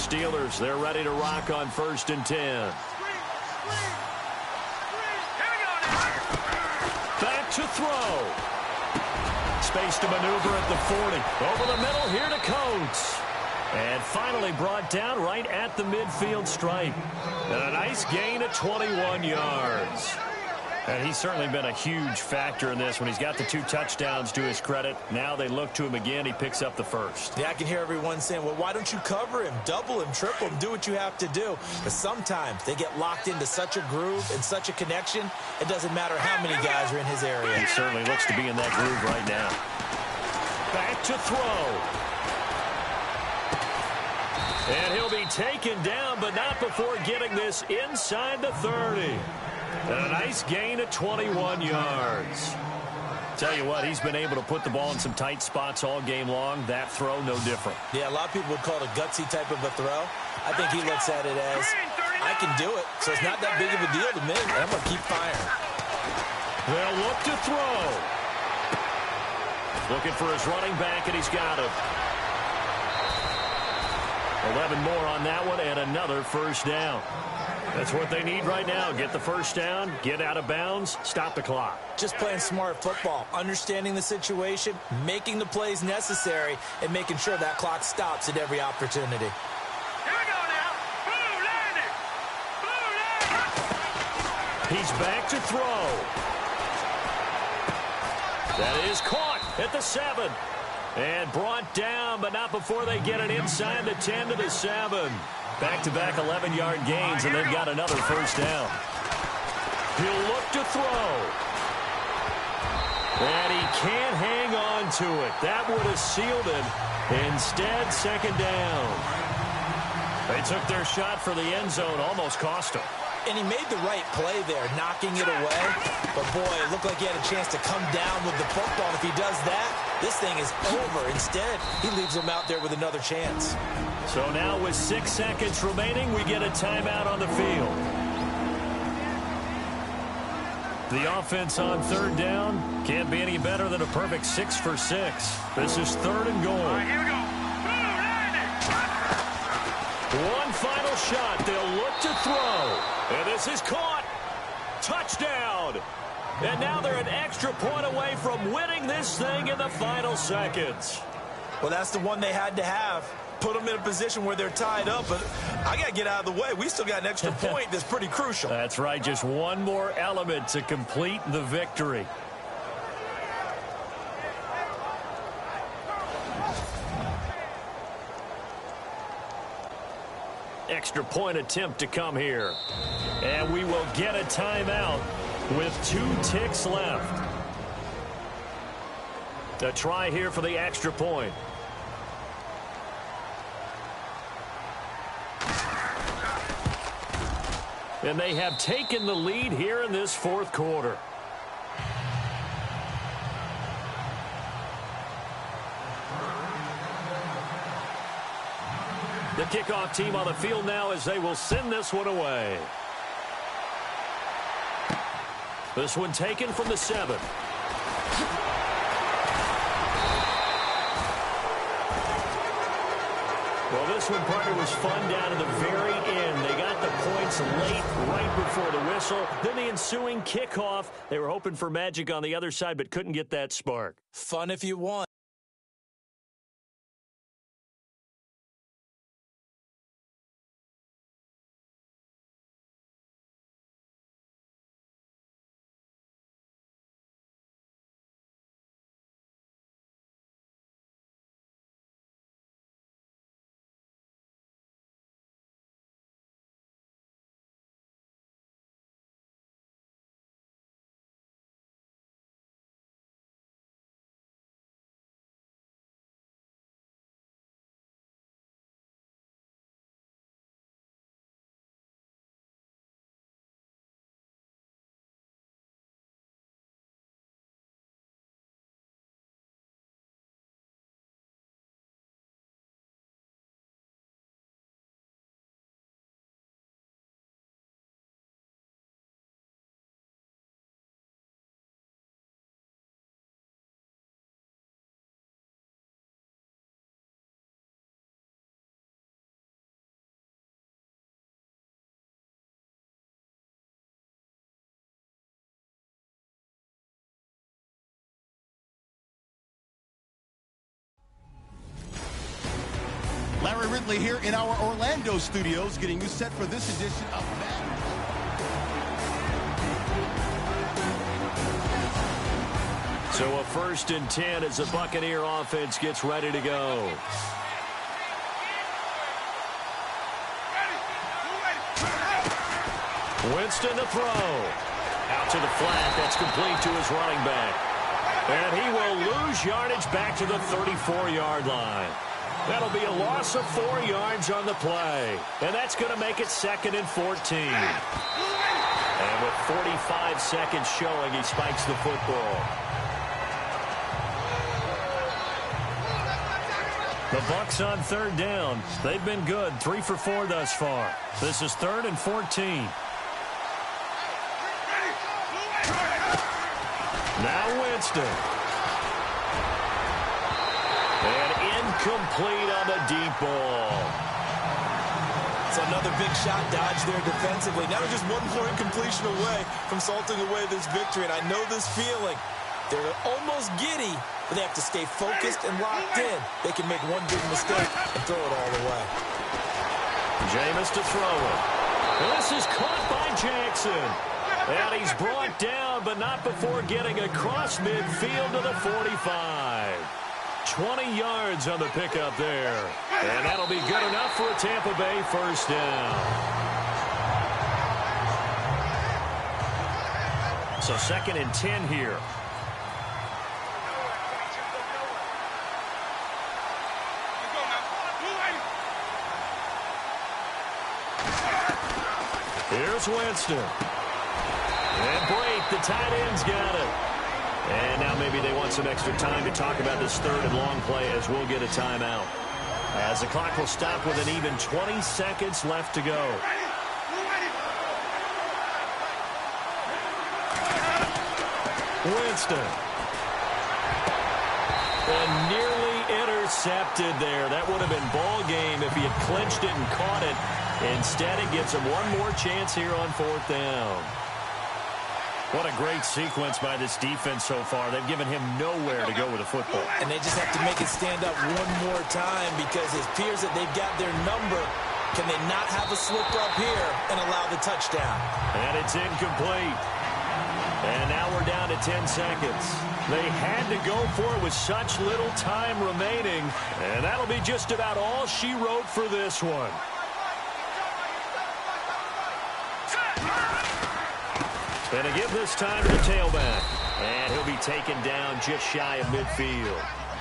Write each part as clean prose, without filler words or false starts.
Steelers. They're ready to rock on 1st and 10. Back to throw. Space to maneuver at the 40. Over the middle here to Coates. And finally brought down right at the midfield stripe. And a nice gain of 21 yards. And he's certainly been a huge factor in this when he's got the 2 touchdowns to his credit. Now they look to him again. He picks up the first. Yeah, I can hear everyone saying, well, why don't you cover him, double him, triple him, do what you have to do. But sometimes they get locked into such a groove and such a connection, it doesn't matter how many guys are in his area. He certainly looks to be in that groove right now. Back to throw. And he'll be taken down, but not before getting this inside the 30. And a nice gain of 21 yards. Tell you what, he's been able to put the ball in some tight spots all game long. That throw, no different. Yeah, a lot of people would call it a gutsy type of a throw. I think he looks at it as, I can do it, so it's not that big of a deal to me, and I'm going to keep firing. They'll look to throw. Looking for his running back, and he's got him. 11 more on that one, and another first down. That's what they need right now. Get the first down, get out of bounds, stop the clock. Just playing smart football, understanding the situation, making the plays necessary, and making sure that clock stops at every opportunity. Here we go now. Blue landing. Blue landing. He's back to throw. That is caught at the 7. And brought down, but not before they get it inside the 10 to the 7. Back-to-back 11-yard gains, and they've got another first down. He'll look to throw. And he can't hang on to it. That would have sealed it. Instead, second down. They took their shot for the end zone, almost cost him. And he made the right play there, knocking it away. But, boy, it looked like he had a chance to come down with the football. And if he does that, this thing is over. Instead, he leaves him out there with another chance. So now with 6 seconds remaining, we get a timeout on the field. The offense on 3rd down can't be any better than a perfect 6 for 6. This is 3rd and goal. All right, here we go. Blue landing. One final shot. They'll look to throw. And this is caught. Touchdown. And now they're an extra point away from winning this thing in the final seconds. Well, that's the one they had to have. Put them in a position where they're tied up, but I got to get out of the way. We still got an extra point that's pretty crucial. That's right. Just one more element to complete the victory. Extra point attempt to come here. And we will get a timeout with 2 ticks left. A try here for the extra point. And they have taken the lead here in this 4th quarter. The kickoff team on the field now as they will send this one away. This one taken from the 7. Well, this one, partner, was fun down to the very end. They got the points late, right before the whistle. Then the ensuing kickoff. They were hoping for magic on the other side, but couldn't get that spark. Fun if you want. Corey Ridley here in our Orlando studios, getting you set for this edition of Madden. So a 1st and 10 as the Buccaneer offense gets ready to go. Winston to throw. Out to the flat. That's complete to his running back. And he will lose yardage back to the 34-yard line. That'll be a loss of 4 yards on the play. And that's going to make it 2nd and 14. And with 45 seconds showing, he spikes the football. The Bucs on 3rd down. They've been good, 3 for 4 thus far. This is 3rd and 14. Now Winston. And incomplete on the deep ball. It's another big shot dodge there defensively. Now just one more incompletion away from salting away this victory. And I know this feeling. They're almost giddy, but they have to stay focused and locked in. They can make one big mistake and throw it all away. Jameis to throw it. And this is caught by Jackson. And he's brought down, but not before getting across midfield to the 45. 20 yards on the pickup there. And that'll be good enough for a Tampa Bay 1st down. So 2nd and 10 here. Here's Winston. And Blake, the tight end's got it. And now maybe they want some extra time to talk about this 3rd and long play as we'll get a timeout. As the clock will stop with an even 20 seconds left to go. Winston. And nearly intercepted there. That would have been ball game if he had clinched it and caught it. Instead, it gives him one more chance here on 4th down. What a great sequence by this defense so far. They've given him nowhere to go with the football. And they just have to make it stand up one more time because it appears that they've got their number. Can they not have a slip up here and allow the touchdown? And it's incomplete. And now we're down to 10 seconds. They had to go for it with such little time remaining. And that'll be just about all she wrote for this one. And to give this time to the tailback. And he'll be taken down just shy of midfield.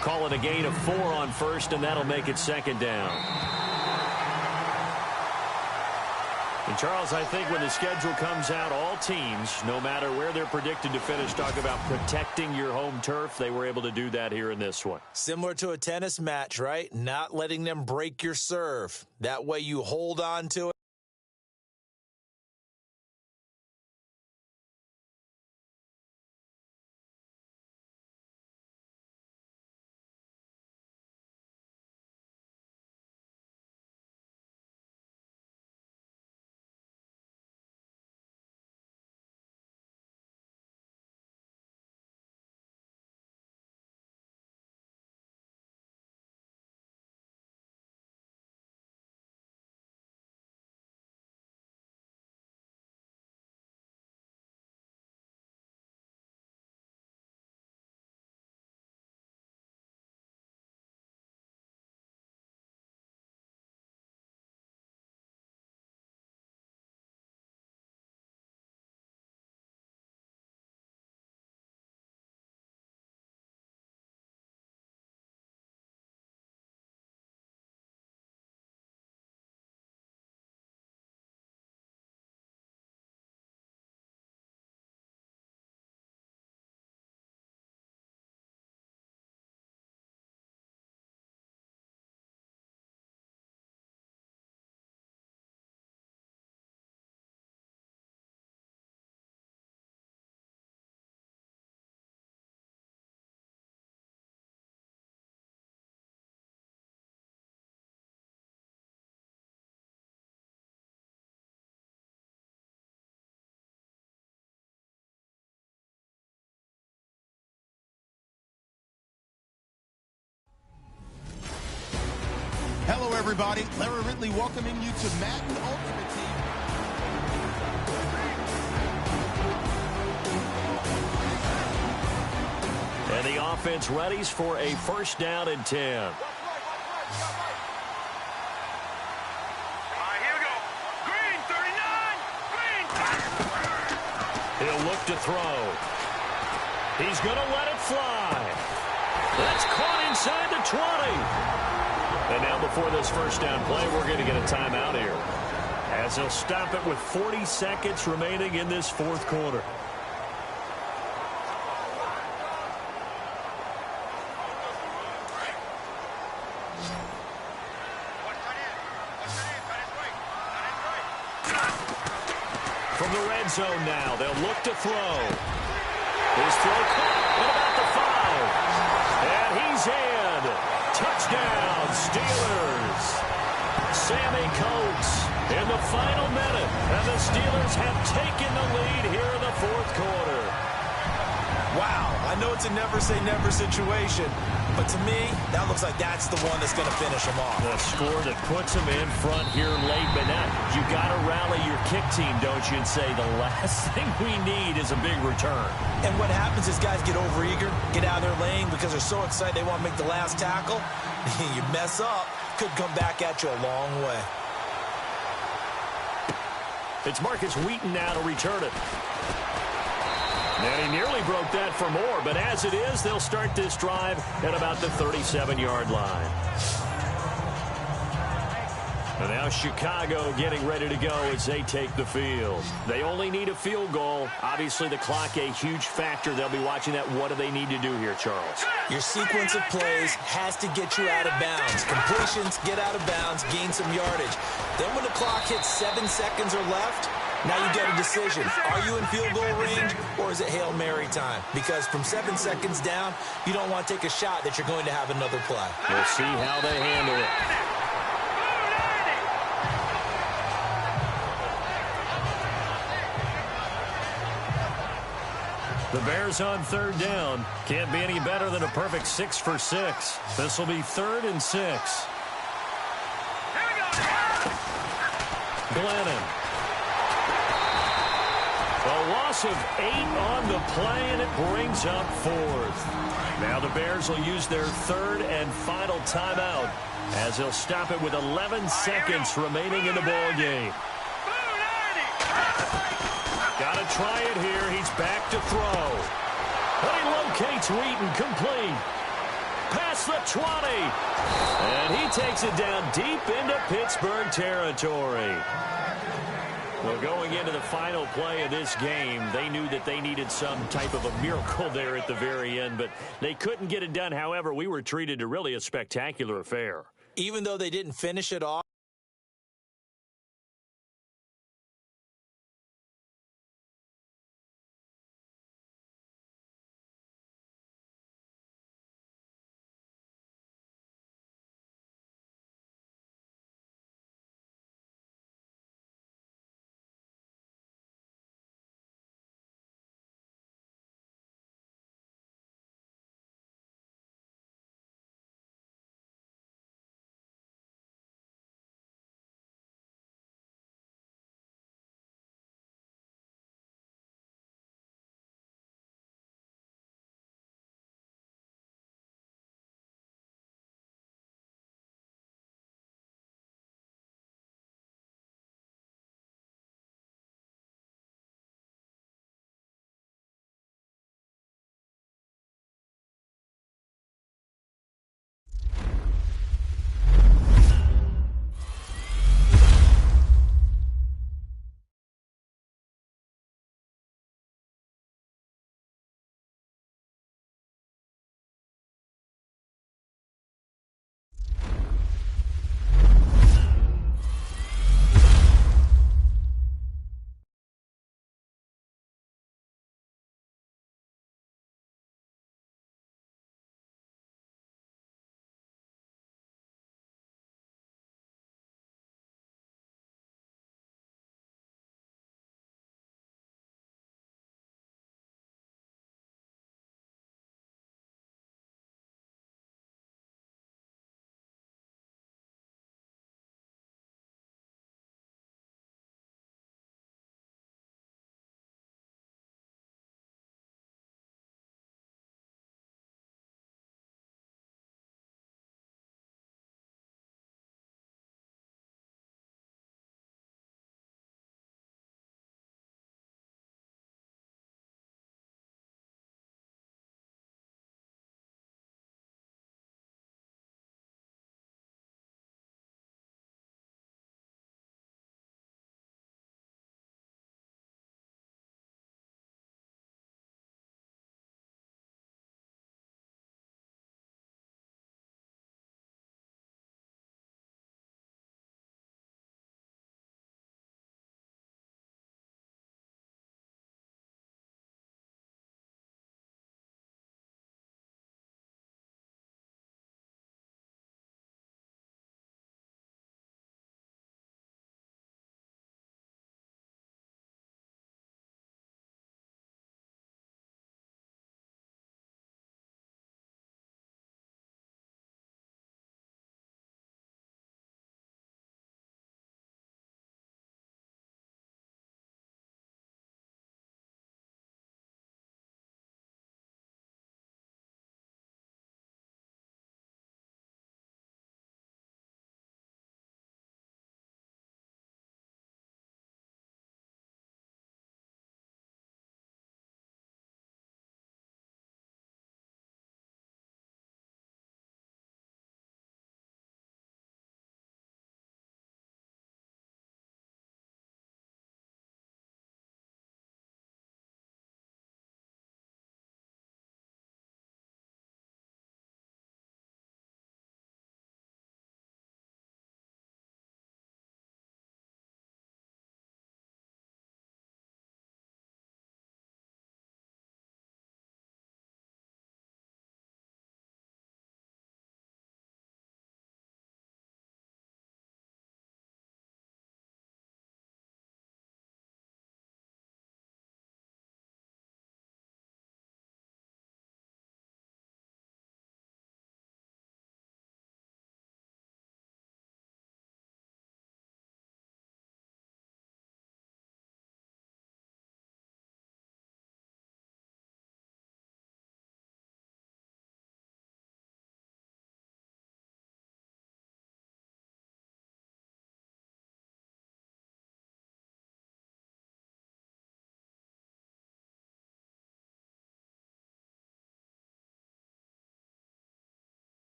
Call it a gain of 4 on 1st, and that'll make it 2nd down. And Charles, I think when the schedule comes out, all teams, no matter where they're predicted to finish, talk about protecting your home turf. They were able to do that here in this one. Similar to a tennis match, right? Not letting them break your serve. That way you hold on to it. everybody. Larry Ridley welcoming you to Madden Ultimate Team. And the offense readies for a first down and 10. All right, here we go. Green, 39. Green. He'll look to throw. He's going to let it fly. That's caught inside the 20. And now before this first down play, we're going to get a timeout here, as he'll stop it with 40 seconds remaining in this fourth quarter. From the red zone now, they'll look to throw. His throw caught at about the 5. And he's in. Touchdown, Steelers. Sammy Coates in the final minute. And the Steelers have taken the lead here in the fourth quarter. Wow, I know it's a never-say-never situation, but to me, that looks like that's the one that's going to finish them off. The score that puts them in front here late, but now you got to rally your kick team, don't you, and say the last thing we need is a big return. And what happens is guys get overeager, get out of their lane because they're so excited they want to make the last tackle. You mess up, could come back at you a long way. It's Marcus Wheaton now to return it. And he nearly broke that for more, but as it is, they'll start this drive at about the 37-yard line. And now Chicago getting ready to go as they take the field. They only need a field goal. Obviously, the clock a huge factor. They'll be watching that. What do they need to do here, Charles? Your sequence of plays has to get you out of bounds. Completions, get out of bounds, gain some yardage. Then when the clock hits 7 seconds or left, now you get a decision. Are you in field goal range, or is it Hail Mary time? Because from 7 seconds down, you don't want to take a shot that you're going to have another play. We'll see how they handle it. The Bears on third down. Can't be any better than a perfect 6 for 6. This will be 3rd and 6. Glennon. A loss of 8 on the play, and it brings up 4th. Now the Bears will use their 3rd and final timeout, as they'll stop it with 11 seconds remaining in the ball game. Got to try it here. He's back to throw. But he locates Wheaton, complete. Past the 20. And he takes it down deep into Pittsburgh territory. Well, going into the final play of this game, they knew that they needed some type of a miracle there at the very end, but they couldn't get it done. However, we were treated to really a spectacular affair. Even though they didn't finish it off,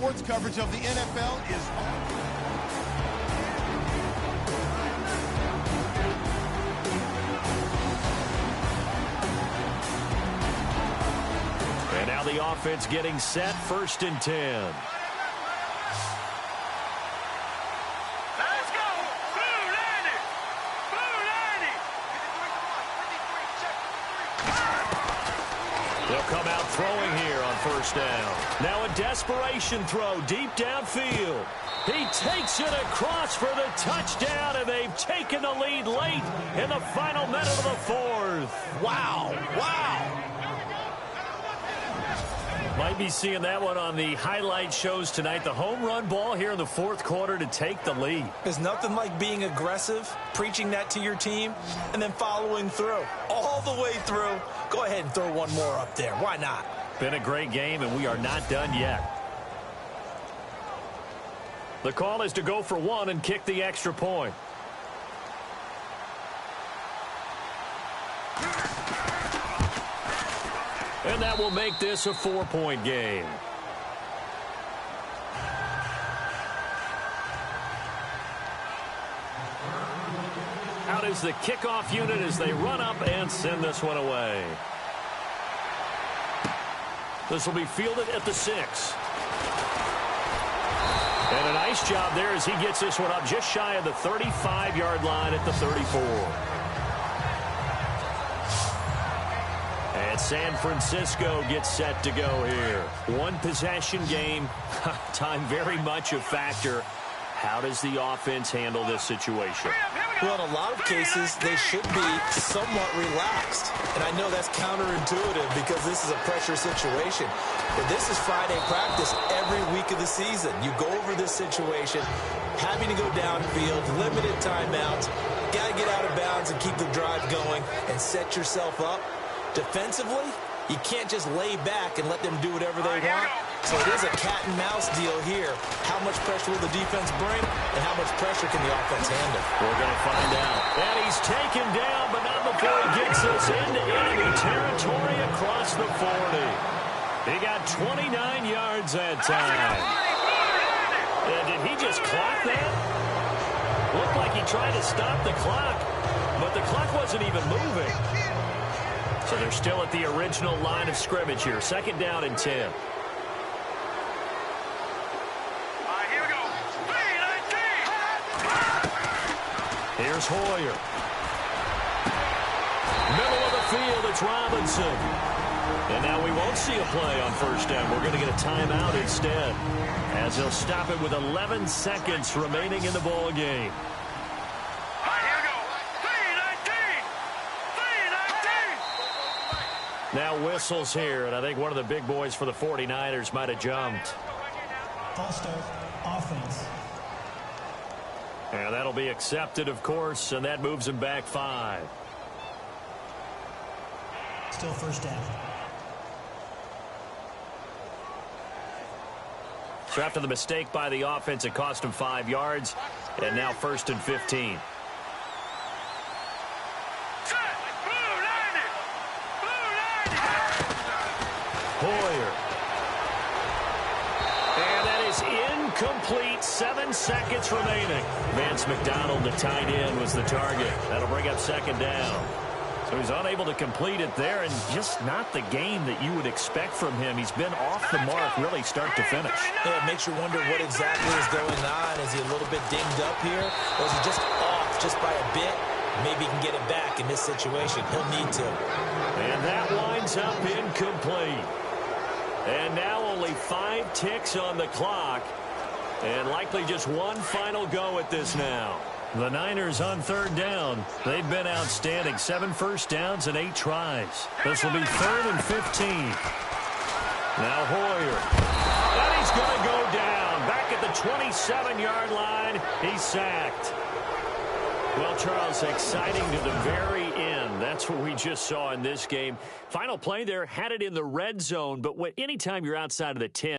sports coverage of the NFL is on. And now the offense getting set, 1st and 10. Let's go. Blue Lanny. Blue Lanny. They'll come out throwing here on 1st down. Now a desperation throw deep downfield. He takes it across for the touchdown, and they've taken the lead late in the final minute of the 4th. Wow. Wow. Might be seeing that one on the highlight shows tonight. The home run ball here in the 4th quarter to take the lead. There's nothing like being aggressive, preaching that to your team, and then following through. All the way through. Go ahead and throw one more up there. Why not? Been a great game, and we are not done yet. The call is to go for 1 and kick the extra point. And that will make this a 4-point game. Out is the kickoff unit as they run up and send this one away. This will be fielded at the 6. And a nice job there as he gets this one up just shy of the 35-yard line at the 34. And San Francisco gets set to go here. One possession game. Time very much a factor. How does the offense handle this situation? Well, in a lot of cases, they should be somewhat relaxed. And I know that's counterintuitive because this is a pressure situation. But this is Friday practice every week of the season. You go over this situation, having to go downfield, limited timeouts, got to get out of bounds and keep the drive going and set yourself up. Defensively, you can't just lay back and let them do whatever they want. So it is a cat-and-mouse deal here. How much pressure will the defense bring, and how much pressure can the offense handle? We're going to find out. And he's taken down, but not before he gets this into enemy territory across the 40. He got 29 yards that time. Did he just clock that? Looked like he tried to stop the clock, but the clock wasn't even moving. So they're still at the original line of scrimmage here. 2nd down and 10. Here we go. Here's Hoyer. Middle of the field, it's Robinson. And now we won't see a play on 1st down. We're going to get a timeout instead, as they'll stop it with 11 seconds remaining in the ball game. Now whistles here, and I think one of the big boys for the 49ers might have jumped. False start, offense. And that'll be accepted, of course, and that moves him back 5. Still 1st down. So after the mistake by the offense, it cost him 5 yards, and now 1st and 15. Hoyer. And that is incomplete. 7 seconds remaining. Vance McDonald, the tight end, was the target. That'll bring up 2nd down. So he's unable to complete it there, and just not the game that you would expect from him. He's been off the mark really start to finish. Yeah, it makes you wonder what exactly is going on. Is he a little bit dinged up here? Or is he just off just by a bit? Maybe he can get it back in this situation. He'll need to. And that winds up incomplete. And now only 5 ticks on the clock. And likely just one final go at this now. The Niners on 3rd down. They've been outstanding. 7 first downs and 8 tries. This will be 3rd and 15. Now Hoyer. And he's going to go down. Back at the 27-yard line. He's sacked. Well, Charles, exciting to the very end. That's what we just saw in this game. Final play there, had it in the red zone, but anytime you're outside of the 10,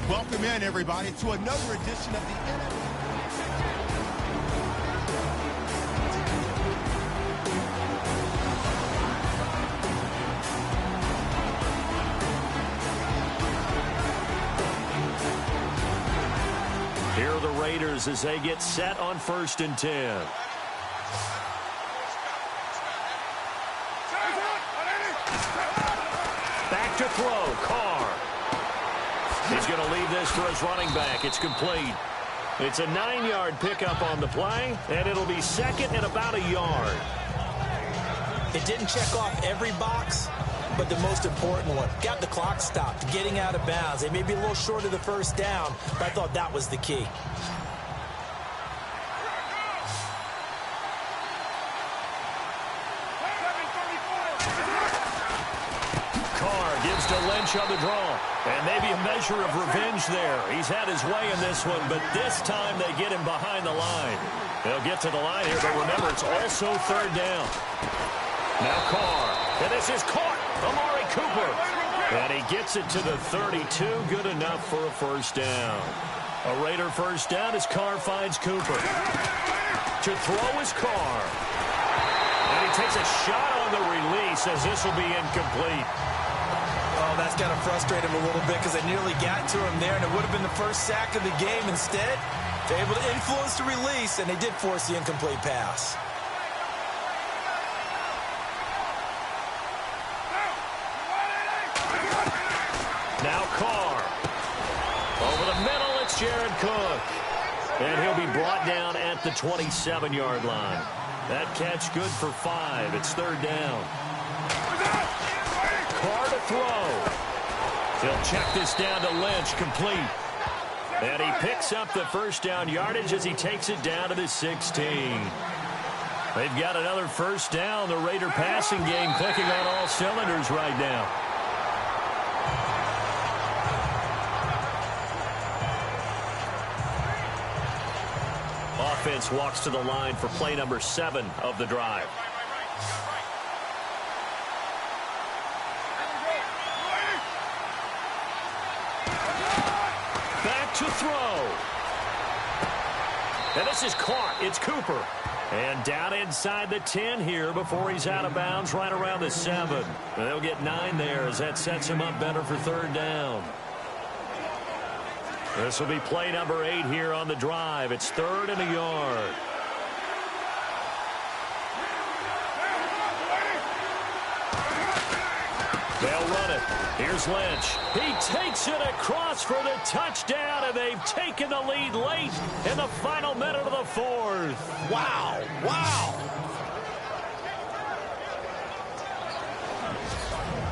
Welcome in, everybody, to another edition of the NFL. Here are the Raiders as they get set on 1st and 10. Back to throw, Carr. He's going to leave this for his running back. It's complete. It's a 9-yard pickup on the play, and it'll be second and about a yard. It didn't check off every box, but the most important one. Got the clock stopped, getting out of bounds. They may be a little short of the first down, but I thought that was the key. To Lynch on the draw, and maybe a measure of revenge there. He's had his way in this one, but this time they get him behind the line. They'll get to the line here, but remember, it's also 3rd down. Now Carr, and this is caught. Amari Cooper, and he gets it to the 32. Good enough for a 1st down. A Raider 1st down as Carr finds Cooper. To throw is Carr, and he takes a shot on the release as this will be incomplete. Oh, that's got to frustrate him a little bit because they nearly got to him there, and it would have been the first sack of the game. Instead, they're able to influence the release, and they did force the incomplete pass. Now Carr. Over the middle, it's Jared Cook. And he'll be brought down at the 27-yard line. That catch good for 5. It's 3rd down. Carr to throw. He'll check this down to Lynch, complete. And he picks up the 1st down yardage as he takes it down to the 16. They've got another 1st down. The Raider passing game clicking on all cylinders right now. Offense walks to the line for play number 7 of the drive. To throw. And this is caught. It's Cooper. And down inside the 10 here before he's out of bounds right around the 7. They'll get 9 there as that sets him up better for 3rd down. This will be play number 8 here on the drive. It's 3rd and a yard. They'll run it. Here's Lynch. He takes it across for the touchdown, and they've taken the lead late in the final minute of the 4th. Wow. Wow.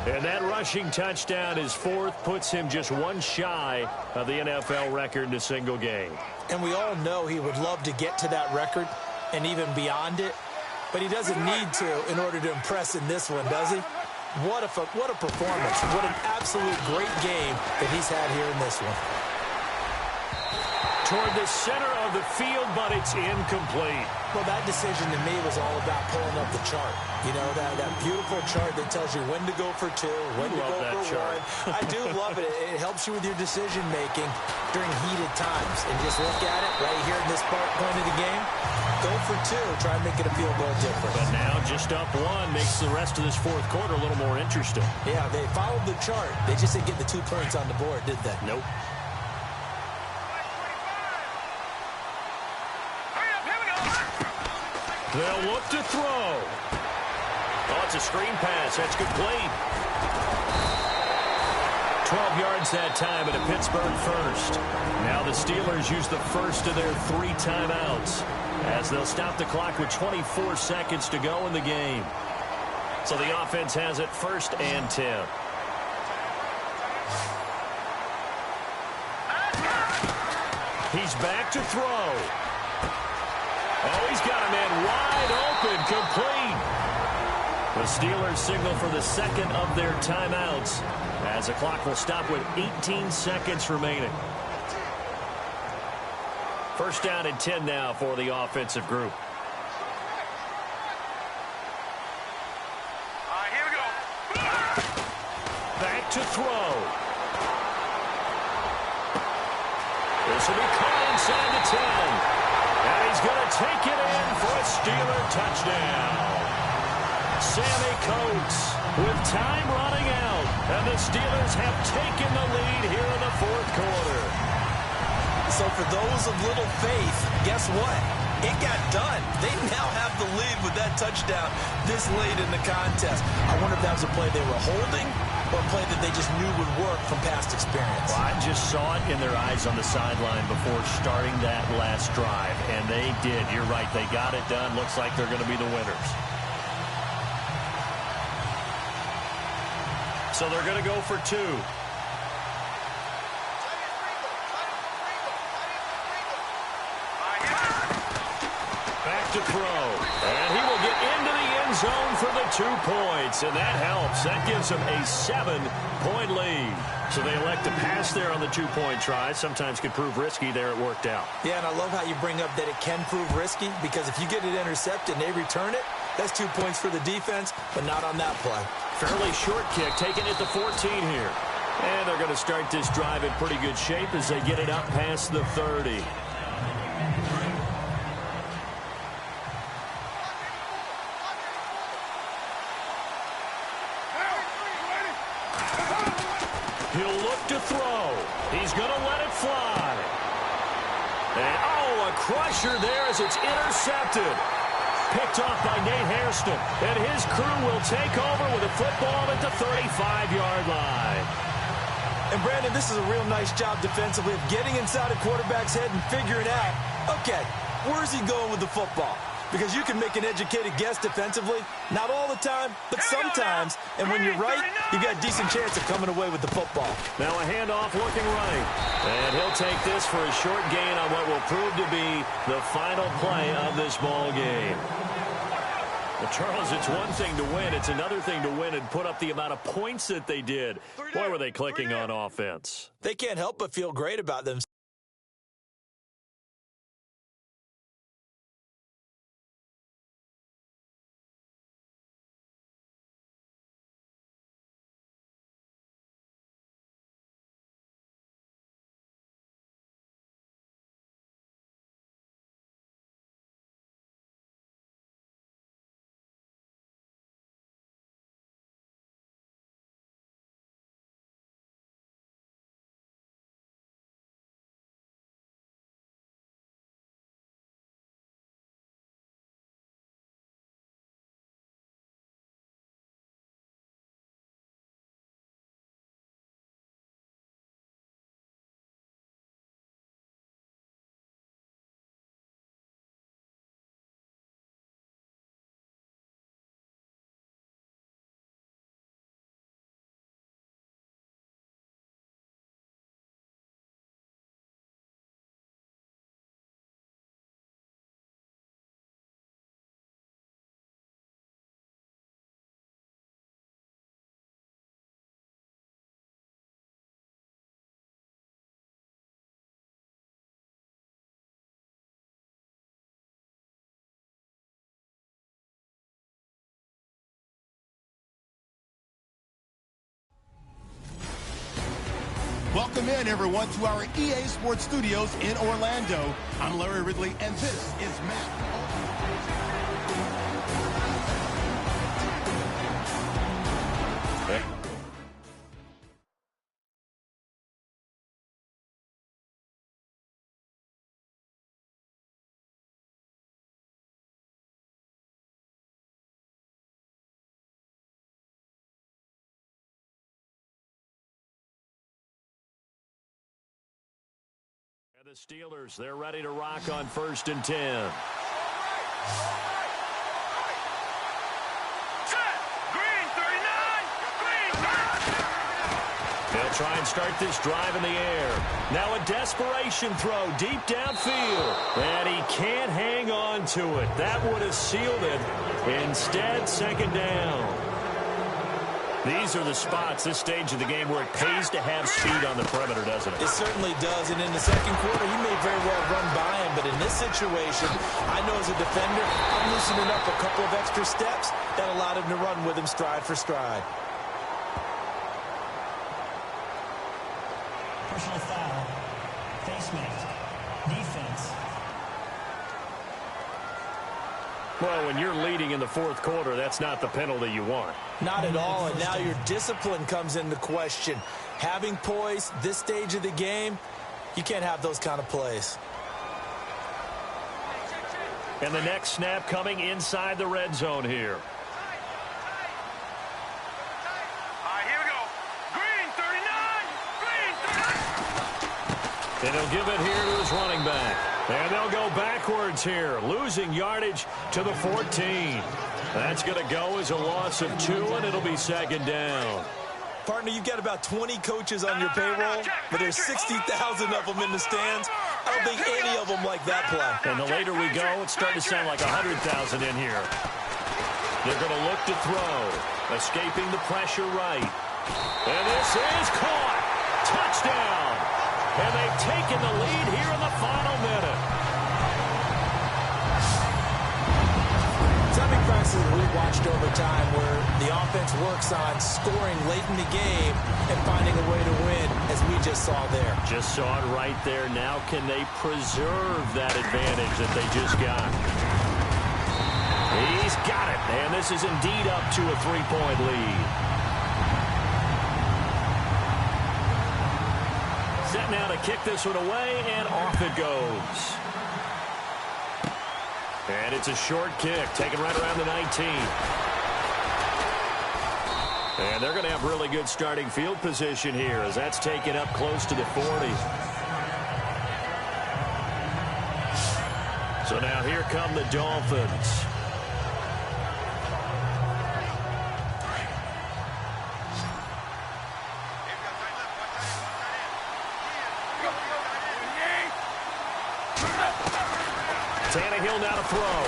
And that rushing touchdown, his 4th, puts him just 1 shy of the NFL record in a single game. And we all know he would love to get to that record and even beyond it, but he doesn't need to in order to impress in this one, does he? What a performance. What an absolute great game that he's had here in this one. Toward the center of the field, but it's incomplete. Well, that decision to me was all about pulling up the chart. You know, that beautiful chart that tells you when to go for 2, when to go for 1. I do love it. It helps you with your decision-making during heated times. And just look at it right here in this point of the game. Go for 2. Try and make it a field goal difference. But now just up 1 makes the rest of this 4th quarter a little more interesting. Yeah, they followed the chart. They just didn't get the 2 points on the board, did they? Nope. They'll look to throw. Oh, it's a screen pass. That's complete. 12 yards that time and a Pittsburgh 1st. Now the Steelers use the 1st of their 3 timeouts as they'll stop the clock with 24 seconds to go in the game. So the offense has it 1st and 10. He's back to throw. Oh, he's got a man wide open, complete. The Steelers signal for the 2nd of their timeouts as the clock will stop with 18 seconds remaining. 1st down and 10 now for the offensive group. Here we go. Back to throw. This will be caught inside the 10. And he's going to take it in for a Steeler touchdown. Sammy Coates with time running out. And the Steelers have taken the lead here in the fourth quarter. So for those of little faith, guess what? It got done. They now have the lead with that touchdown this late in the contest. I wonder if that was a play they were holding or a play that they just knew would work from past experience. Well, I just saw it in their eyes on the sideline before starting that last drive, and they did. You're right. They got it done. Looks like they're going to be the winners. So they're going to go for two. Back to throw. And he will get into the end zone for the 2 points. And that helps. That gives them a 7-point lead. So they elect to pass there on the 2-point try. Sometimes could prove risky. There it worked out. Yeah, and I love how you bring up that it can prove risky, because if you get it intercepted and they return it, that's 2 points for the defense, but not on that play. Fairly short kick, taking it to 14 here. And they're going to start this drive in pretty good shape as they get it up past the 30. He'll look to throw. He's going to let it fly. And, oh, a crusher there as it's intercepted. Picked off by Nate Hairston. And his crew will take over with a football at the 35-yard line. And, Brandon, this is a real nice job defensively of getting inside a quarterback's head and figuring out, okay, where's he going with the football? Because you can make an educated guess defensively, not all the time, but sometimes. And when you're right, you've got a decent chance of coming away with the football. Now a handoff looking right. And he'll take this for a short gain on what will prove to be the final play of this ball game. Well, Charles, it's one thing to win. It's another thing to win and put up the amount of points that they did. Boy, were they clicking on offense. They can't help but feel great about themselves. Welcome in, everyone, to our EA Sports Studios in Orlando. I'm Larry Ridley, and this is Matt. The Steelers, they're ready to rock on 1st and 10. Green 39. They'll try and start this drive in the air. Now a desperation throw deep downfield. And he can't hang on to it. That would have sealed it. Instead, 2nd down. These are the spots, this stage of the game, where it pays to have speed on the perimeter, doesn't it? It certainly does, and in the second quarter, he may very well run by him, but in this situation, I know as a defender, I'm loosening up a couple of extra steps that allowed him to run with him stride for stride. Personal foul, Face mask. Defense. Well, when you're leading in the fourth quarter, that's not the penalty you want. Not at all, and now your discipline comes into question. Having poise this stage of the game, you can't have those kind of plays. And the next snap coming inside the red zone here. Here we go. Green 39. Green 39. And he'll give it here to his running back. And they'll go backwards here, losing yardage to the 14. That's going to go as a loss of 2, and it'll be second down. Partner, you've got about 20 coaches on your payroll, but there's 60,000 of them in the stands. I don't think any of them like that play. And the later we go, it's starting to sound like 100,000 in here. They're going to look to throw, escaping the pressure right. And this is caught. Touchdown. And they've taken the lead here in the final minute. Timing practices we've watched over time where the offense works on scoring late in the game and finding a way to win, as we just saw there. Just saw it right there. Now can they preserve that advantage that they just got? He's got it. And this is indeed up to a 3-point lead. Set now to kick this one away, and off it goes. And it's a short kick, taken right around the 19. And they're going to have really good starting field position here as that's taken up close to the 40. So now here come the Dolphins. Tannehill now to throw.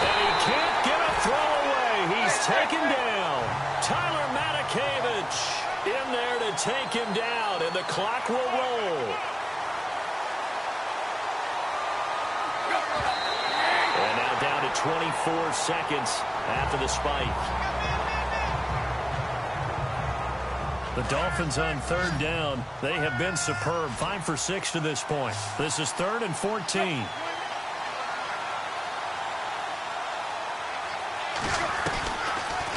And he can't get a throw away. He's taken down. Tyler Matakevich in there to take him down, and the clock will roll. And now down to 24 seconds after the spike. The Dolphins on third down. They have been superb. 5 for 6 to this point. This is 3rd and 14.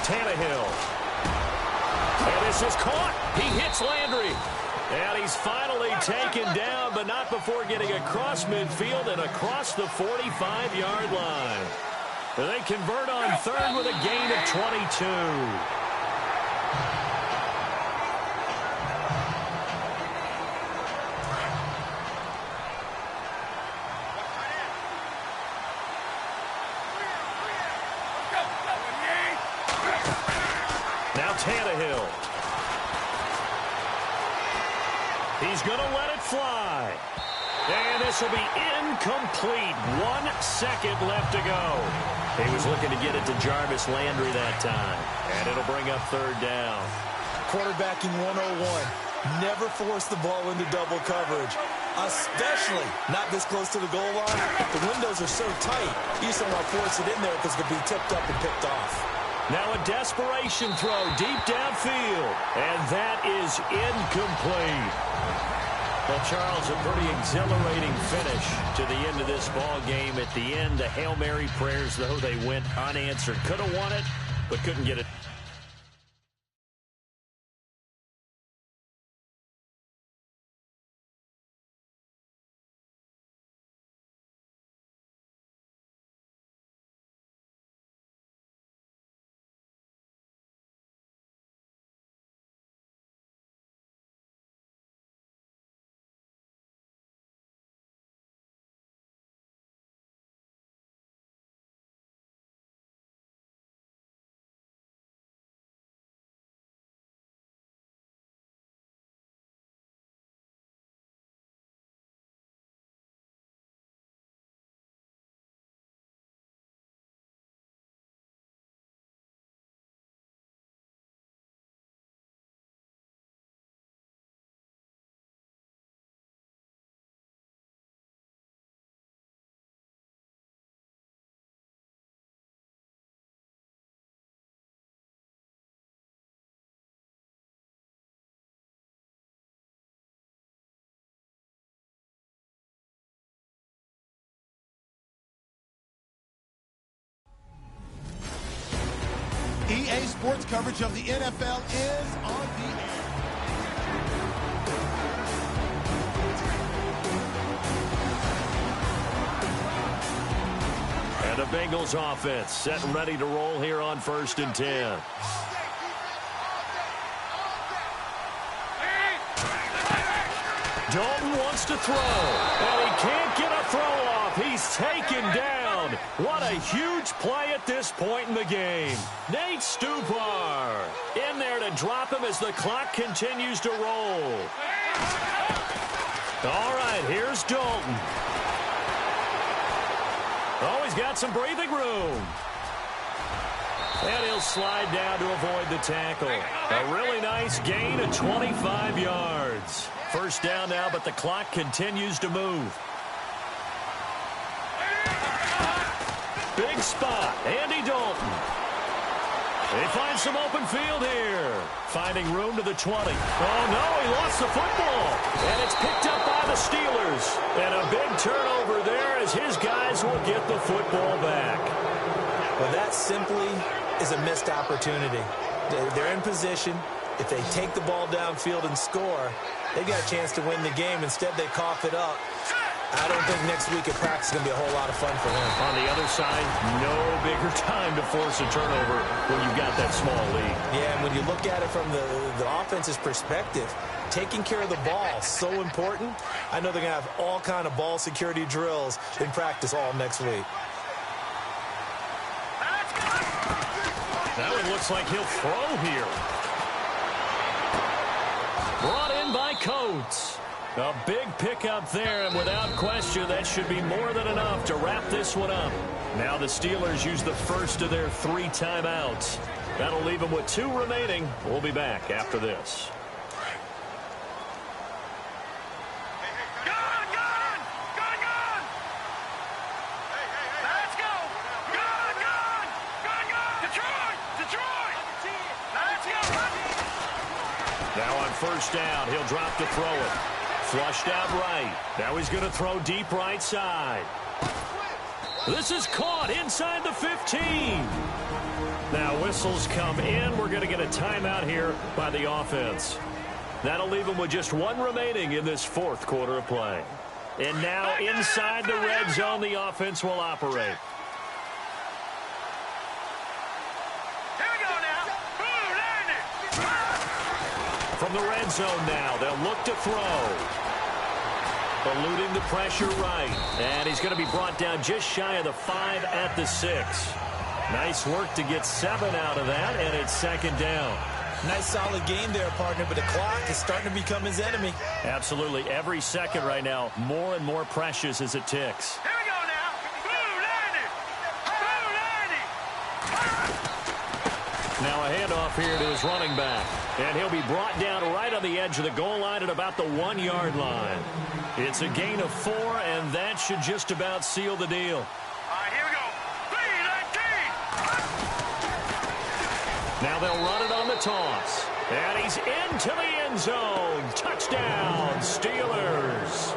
Tannehill. And this is caught. He hits Landry. And he's finally taken down, but not before getting across midfield and across the 45-yard line. They convert on third with a gain of 22. Tannehill. He's going to let it fly. And this will be incomplete. 1 second left to go. He was looking to get it to Jarvis Landry that time. And it'll bring up third down. Quarterbacking 101. Never force the ball into double coverage, especially not this close to the goal line. The windows are so tight, you just don't want to force it in there because it could be tipped up and picked off. Now a desperation throw deep downfield, and that is incomplete. Well, Charles, a pretty exhilarating finish to the end of this ball game. At the end, the Hail Mary prayers, though, they went unanswered. Could have won it, but couldn't get it. sports coverage of the NFL is on the air. And the Bengals offense set and ready to roll here on 1st and 10. Dalton wants to throw, and he can't get a throw off. He's taken down. What a huge play at this point in the game. Nate Stupar in there to drop him as the clock continues to roll. All right, here's Dalton. Oh, he's got some breathing room. And he'll slide down to avoid the tackle. A really nice gain of 25 yards. First down now, but the clock continues to move. Big spot, Andy Dalton. They find some open field here. Finding room to the 20. Oh, no, he lost the football. And it's picked up by the Steelers. And a big turnover there as his guys will get the football back. Well, that simply is a missed opportunity. They're in position. If they take the ball downfield and score, they got a chance to win the game. Instead, they cough it up. I don't think next week at practice is going to be a whole lot of fun for him. On the other side, no bigger time to force a turnover when you've got that small lead. Yeah, and when you look at it from the offense's perspective, taking care of the ball is so important. I know they're going to have all kind of ball security drills in practice all next week. Now it looks like he'll throw here. Brought in by Coates. A big pickup there, and without question, that should be more than enough to wrap this one up. Now the Steelers use the first of their 3 timeouts. That'll leave them with 2 remaining. We'll be back after this. Now on first down, he'll drop to throw it. Flushed out right. Now he's going to throw deep right side. This is caught inside the 15. Now whistles come in. We're going to get a timeout here by the offense. That'll leave him with just 1 remaining in this 4th quarter of play. And now inside the red zone, the offense will operate. From the red zone now, they'll look to throw. Eluding the pressure right. And he's going to be brought down just shy of the 5 at the 6. Nice work to get 7 out of that, and it's 2nd down. Nice solid game there, partner, but the clock is starting to become his enemy. Absolutely. Every second right now, more and more precious as it ticks. Here we go now. Now a handoff here to his running back. And he'll be brought down right on the edge of the goal line at about the 1-yard line. It's a gain of 4, and that should just about seal the deal. All right, here we go. Now they'll run it on the toss. And he's into the end zone. Touchdown, Steelers.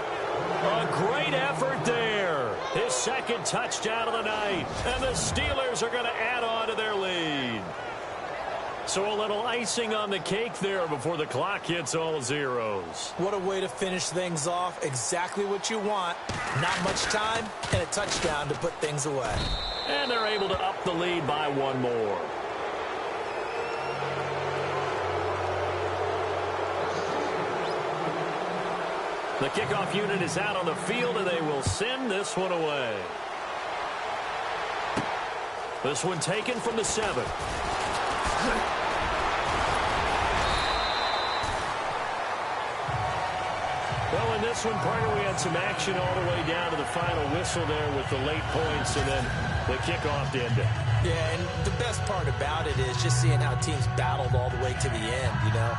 A great effort there. His 2nd touchdown of the night. And the Steelers are going to add on to their lead. So a little icing on the cake there before the clock hits all zeros. What a way to finish things off. Exactly what you want. Not much time and a touchdown to put things away. And they're able to up the lead by 1 more. The kickoff unit is out on the field, and they will send this one away. This one taken from the 7. Well, in this one, partner, we had some action all the way down to the final whistle there with the late points and then the kickoff to end it. Yeah, and the best part about it is just seeing how teams battled all the way to the end, you know.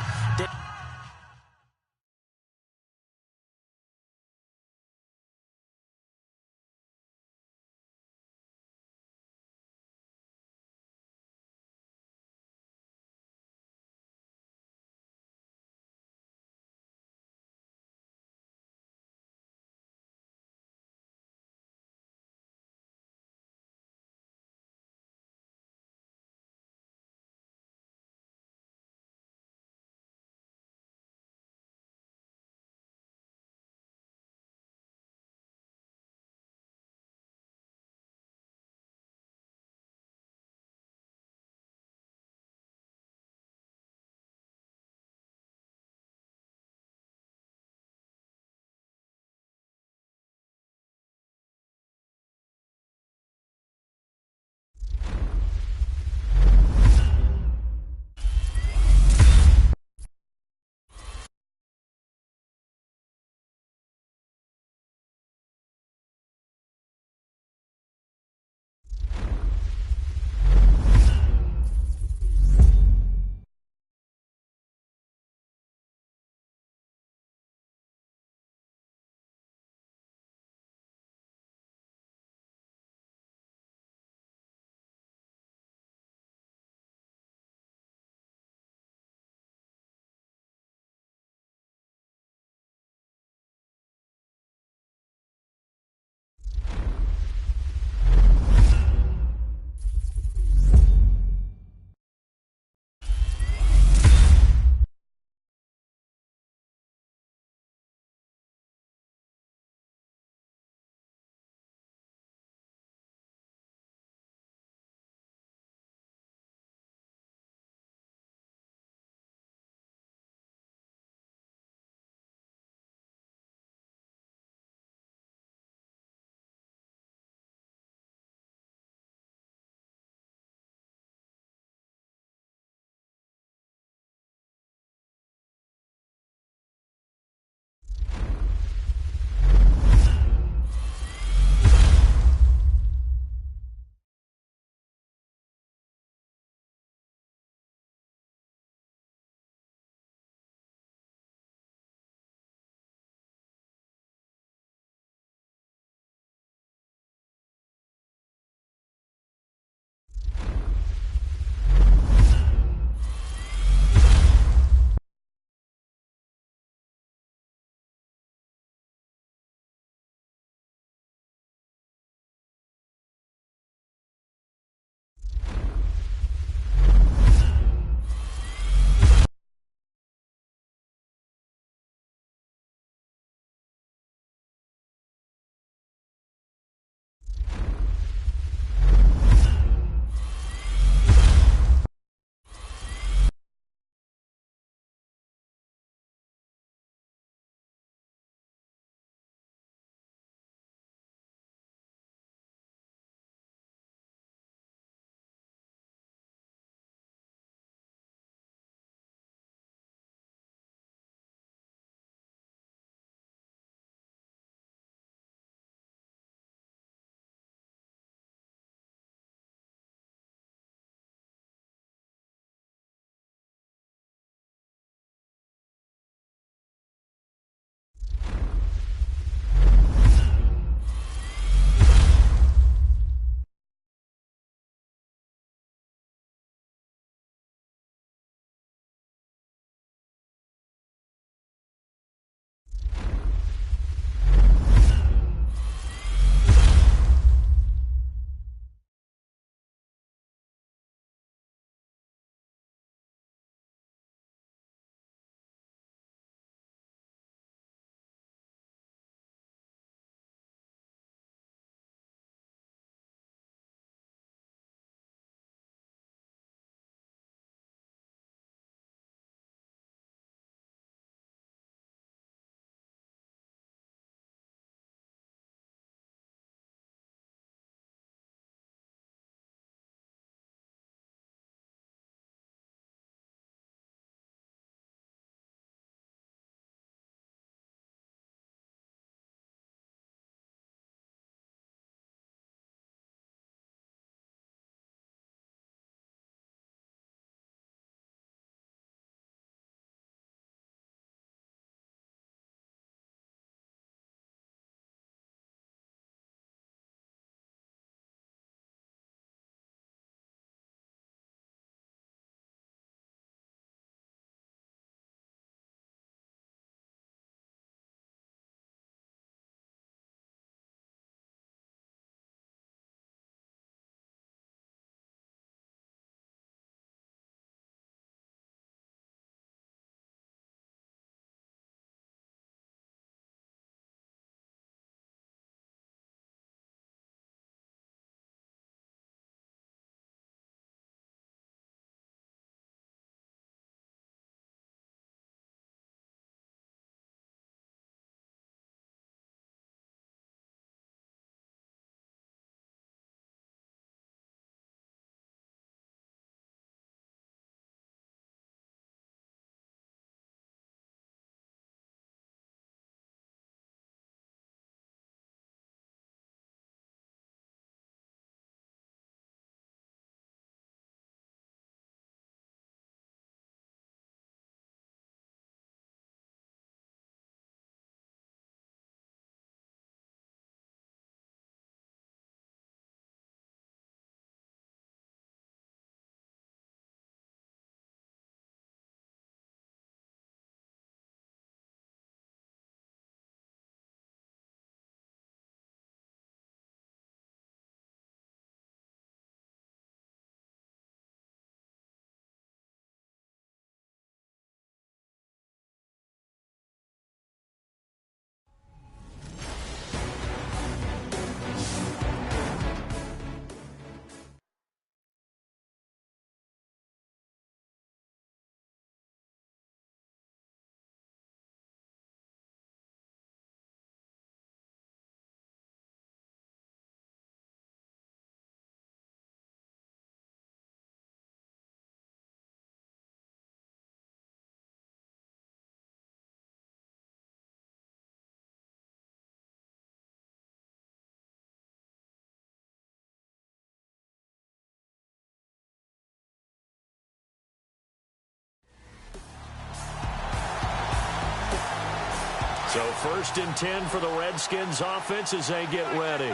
So 1st and 10 for the Redskins offense as they get ready.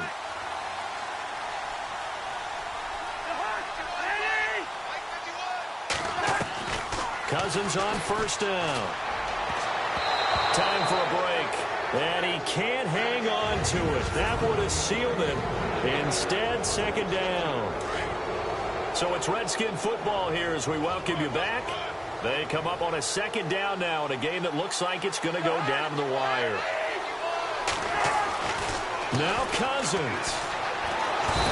Cousins on 1st down. Time for a break. And he can't hang on to it. That would have sealed it. Instead, 2nd down. So it's Redskin football here as we welcome you back. They come up on a 2nd down now in a game that looks like it's going to go down to the wire. Now Cousins.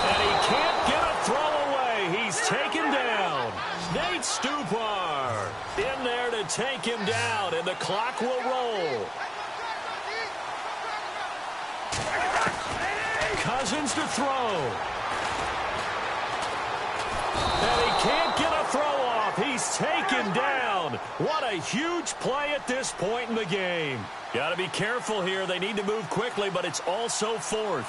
And he can't get a throw away. He's taken down. Nate Stupar in there to take him down, and the clock will roll. Cousins to throw. And he can't get a throw off. He's taken down. What a huge play at this point in the game. Got to be careful here. They need to move quickly, but it's also 4th.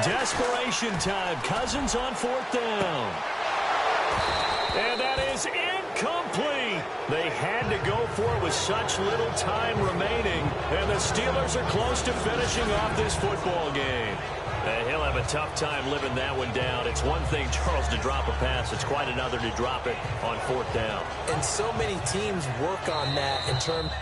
Desperation time. Cousins on 4th down. And that is incomplete. They had to go for it with such little time remaining. And the Steelers are close to finishing off this football game. And he'll have a tough time living that one down. It's one thing, Charles, to drop a pass. It's quite another to drop it on 4th down. And so many teams work on that in terms...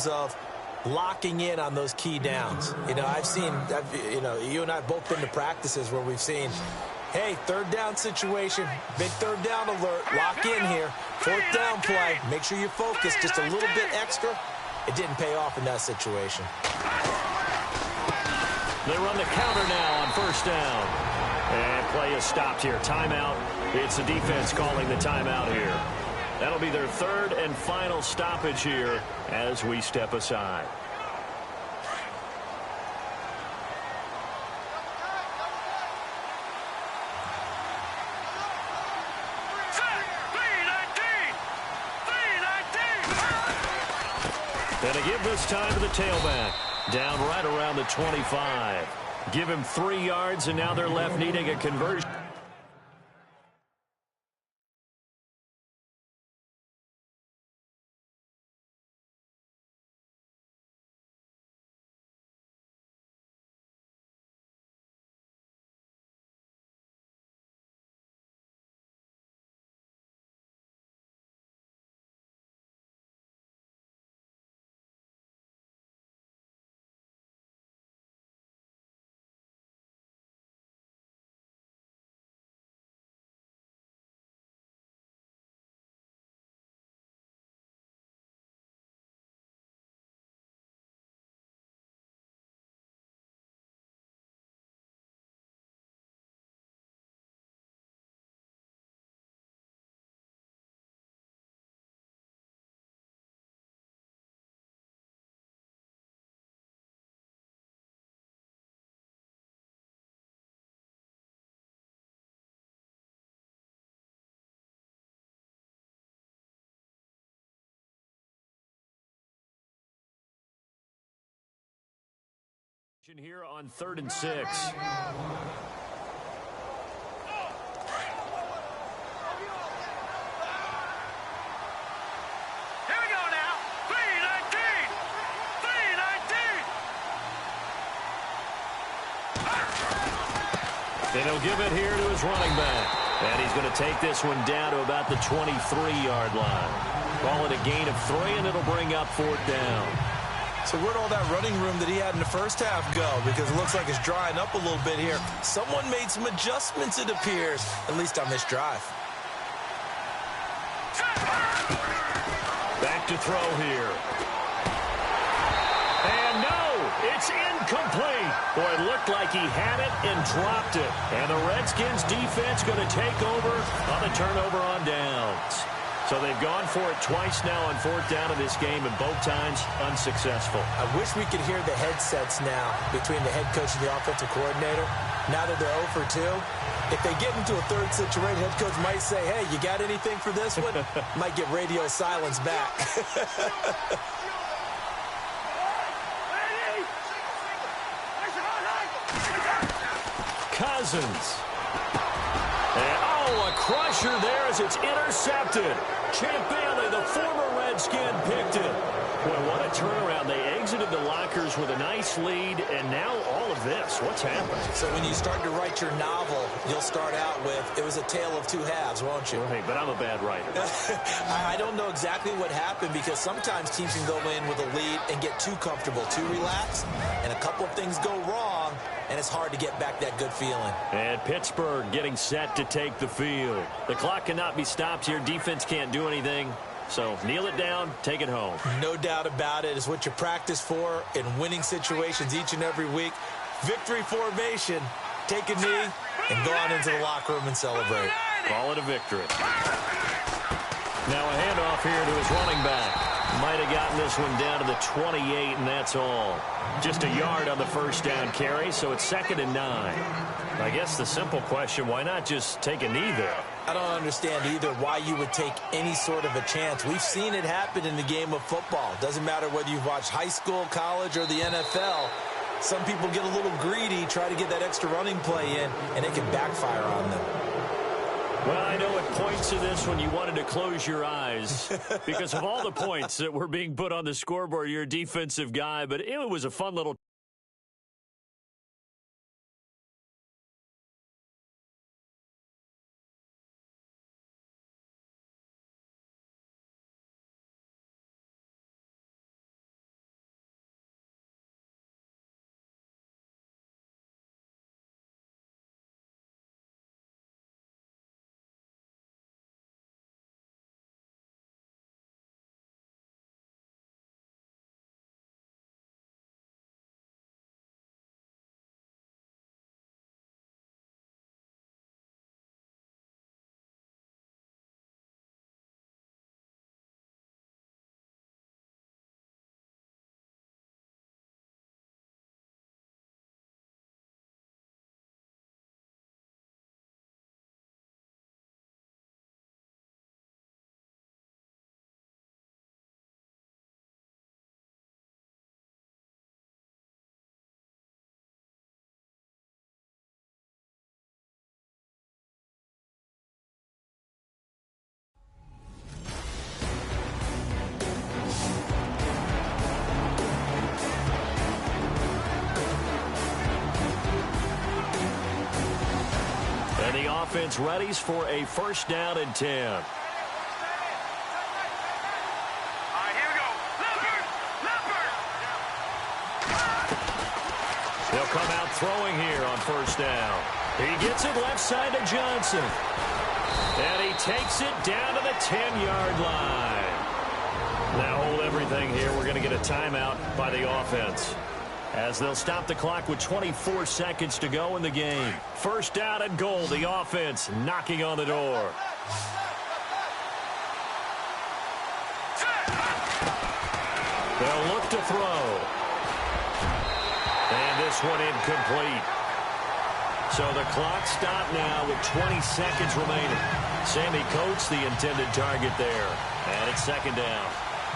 of locking in on those key downs. You know, you and I have both been to practices where we've seen, hey, 3rd down situation, big 3rd down alert, lock in here, 4th down play, make sure you focus just a little bit extra. It didn't pay off in that situation. They run the counter now on 1st down. And play is stopped here. Timeout. It's the defense calling the timeout here. That'll be their 3rd and final stoppage here as we step aside. And a give this time to the tailback. Down right around the 25. Give him 3 yards, and now they're left needing a conversion. Here on 3rd and 6. Here we go now. 319. 319. And he'll give it here to his running back. And he's going to take this one down to about the 23-yard line. Call it a gain of 3, and it'll bring up 4th down. So where'd all that running room that he had in the first half go? Because it looks like it's drying up a little bit here. Someone made some adjustments, it appears, at least on this drive. Back to throw here. And no, it's incomplete. Boy, it looked like he had it and dropped it. And the Redskins defense going to take over on the turnover on downs. So they've gone for it twice now on fourth down in this game, and both times unsuccessful. I wish we could hear the headsets now between the head coach and the offensive coordinator. Now that they're 0 for 2, if they get into a third situation, head coach might say, hey, you got anything for this one? Might get radio silence back. Cousins. And, oh, a crusher there as it's intercepted. Champ Bailey, the former Redskin, picked it. Boy, what a turnaround. They exited the lockers with a nice lead, and now all of this. What's happened? So when you start to write your novel, you'll start out with, it was a tale of two halves, won't you? Hey, but I'm a bad writer. I don't know exactly what happened, because sometimes teams can go in with a lead and get too comfortable, too relaxed, and a couple of things go wrong, and it's hard to get back that good feeling. And Pittsburgh getting set to take the field. The clock cannot be stopped here. Defense can't do anything. So kneel it down, take it home. No doubt about it. It's what you practice for in winning situations each and every week. Victory formation. Take a knee and go on into the locker room and celebrate. Call it a victory. Now a handoff here to his running back. Might have gotten this one down to the 28, and that's all. Just a yard on the first down carry, so it's 2nd and 9. I guess the simple question, why not just take a knee there? I don't understand either why you would take any sort of a chance. We've seen it happen in the game of football. Doesn't matter whether you've watched high school, college, or the NFL. Some people get a little greedy, try to get that extra running play in, and it can backfire on them. Well, I know at points of this when you wanted to close your eyes because of all the points that were being put on the scoreboard. You're a defensive guy, but it was a fun little... The offense readies for a 1st down and 10. All right, here we go. Leopard! They'll come out throwing here on 1st down. He gets it left side to Johnson. And he takes it down to the 10-yard line. Now hold everything here. We're going to get a timeout by the offense, as they'll stop the clock with 24 seconds to go in the game. 1st down and goal. The offense knocking on the door. They'll look to throw. And this one incomplete. So the clock stopped now with 20 seconds remaining. Sammy Coates, the intended target there. And it's 2nd down.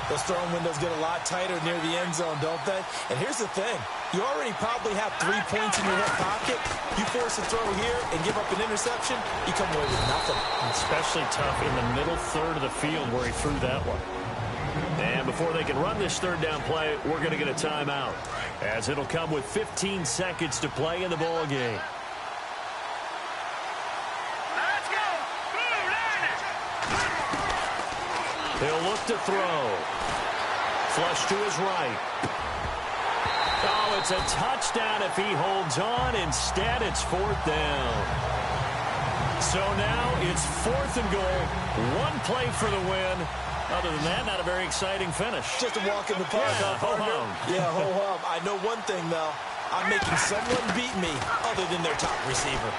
Those throwing windows get a lot tighter near the end zone, don't they? And here's the thing. You already probably have 3 points in your hip pocket. You force a throw here and give up an interception, you come away with nothing. Especially tough in the middle third of the field where he threw that one. And before they can run this 3rd down play, we're going to get a timeout, as it'll come with 15 seconds to play in the ball game. Let's go! He'll look to throw. Flush to his right. Oh, it's a touchdown if he holds on. Instead, it's 4th down. So now it's 4th and goal. 1 play for the win. Other than that, not a very exciting finish. Just a walk in the park, Yeah, partner. ho-hum. Yeah, ho-hum. I know one thing, though. I'm making someone beat me other than their top receiver.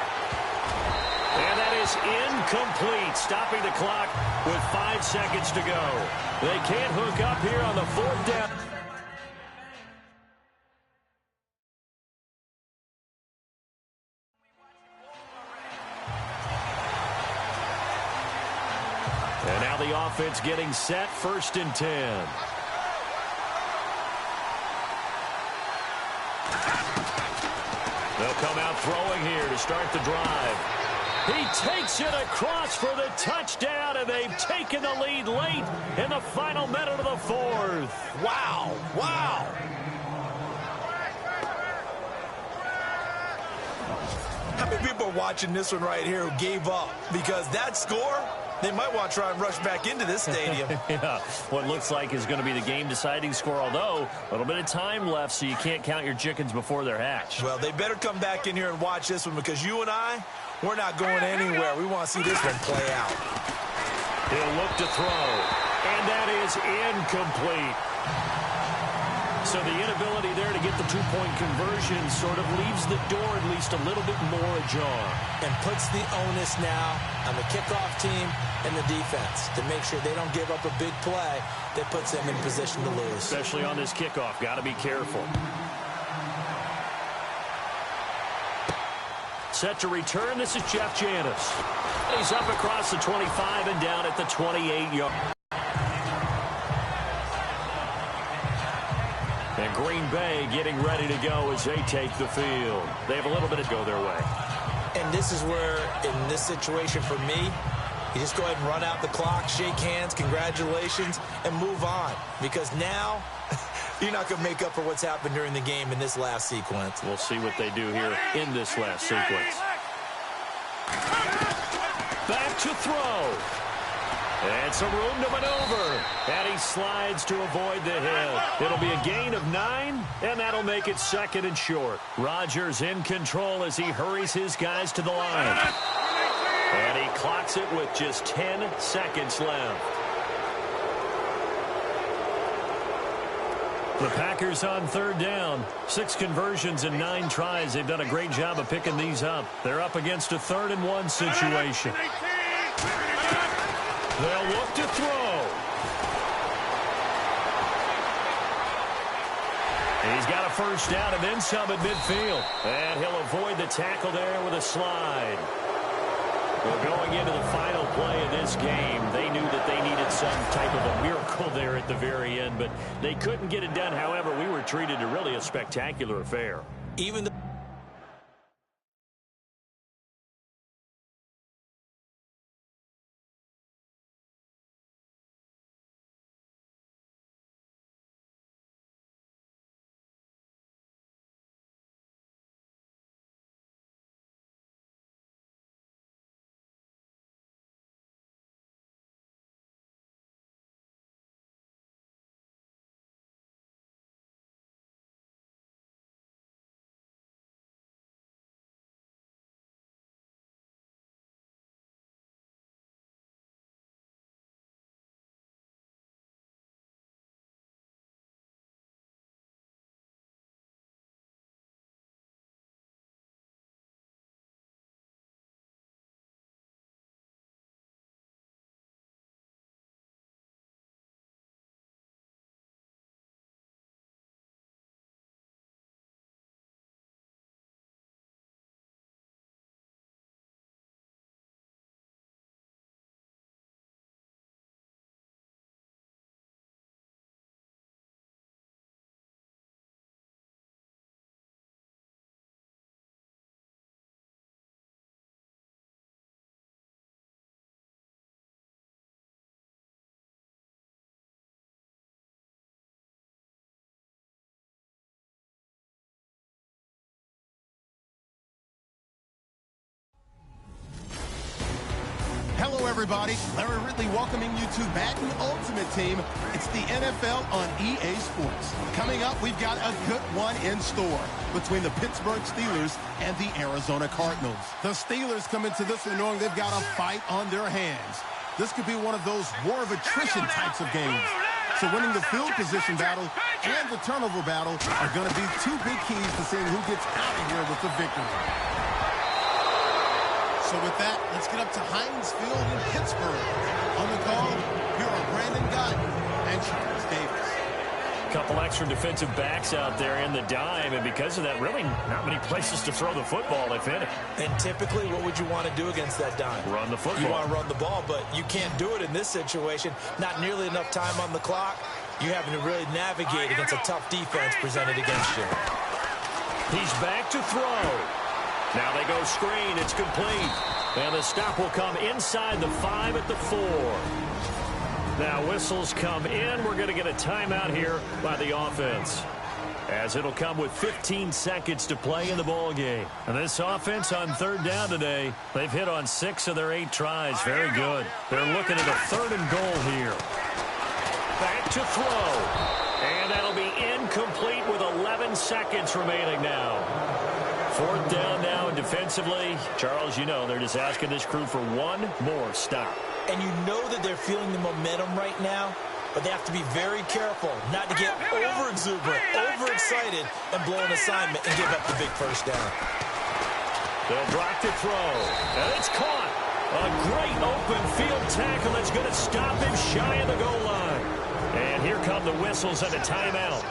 And that is incomplete, stopping the clock with 5 seconds to go. They can't hook up here on the 4th down. And now the offense getting set, 1st and 10. They'll come out throwing here to start the drive. He takes it across for the touchdown, and they've taken the lead late in the final minute of the 4th. Wow. Wow. How many people are watching this one right here who gave up? Because that score, they might want to try and rush back into this stadium. Yeah, what looks like is going to be the game-deciding score, although a little bit of time left, so you can't count your chickens before they're hatched. Well, they better come back in here and watch this one, because you and I, we're not going anywhere. We want to see this one play out. He'll look to throw, and that is incomplete. So the inability there to get the 2-point conversion sort of leaves the door at least a little bit more ajar. And puts the onus now on the kickoff team and the defense to make sure they don't give up a big play that puts them in position to lose. Especially on this kickoff. Got to be careful. Set to return. This is Jeff Janis. He's up across the 25 and down at the 28-yard. And Green Bay getting ready to go as they take the field. They have a little bit to go their way. And this is where, in this situation for me, you just go ahead and run out the clock, shake hands, congratulations, and move on. Because now, you're not going to make up for what's happened during the game in this last sequence. We'll see what they do here in this last sequence. Back to throw. And some room to maneuver. And he slides to avoid the hit. It'll be a gain of 9, and that'll make it 2nd and short. Rodgers in control as he hurries his guys to the line. And he clocks it with just 10 seconds left. The Packers on 3rd down. 6 conversions and 9 tries. They've done a great job of picking these up. They're up against a 3rd and 1 situation. They'll look to throw. He's got a 1st down and then some at midfield. And he'll avoid the tackle there with a slide. Well, going into the final play of this game, they knew that they needed some type of a miracle there at the very end, but they couldn't get it done. However, we were treated to really a spectacular affair. Even the Hello, everybody. Larry Ridley welcoming you to Madden Ultimate Team. It's the NFL on EA Sports. Coming up, we've got a good one in store between the Pittsburgh Steelers and the Arizona Cardinals. The Steelers come into this one knowing they've got a fight on their hands. This could be one of those war of attrition types of games. So winning the field position battle and the turnover battle are going to be two big keys to seeing who gets out of here with the victory. So with that, let's get up to Heinz Field in Pittsburgh. On the call, here are Brandon Gott and Charles Davis. Couple extra defensive backs out there in the dime, and because of that, really not many places to throw the football, if any. And typically, what would you want to do against that dime? Run the football. You want to run the ball, but you can't do it in this situation. Not nearly enough time on the clock. You're having to really navigate against a tough defense presented against you. He's back to throw. Now they go screen. It's complete. And the stop will come inside the 5 at the 4. Now whistles come in. We're going to get a timeout here by the offense, as it'll come with 15 seconds to play in the ball game. And this offense on third down today, they've hit on 6 of their 8 tries. Very good. They're looking at a 3rd and goal here. Back to throw. And that'll be incomplete with 11 seconds remaining now. 4th down now, and defensively, Charles, you know, they're just asking this crew for one more stop. And you know that they're feeling the momentum right now, but they have to be very careful not to get over-exuberant, overexcited, and blow an assignment and give up the big first down. They'll drop to throw, and it's caught. A great open field tackle that's going to stop him shy of the goal line. And here come the whistles and a timeout.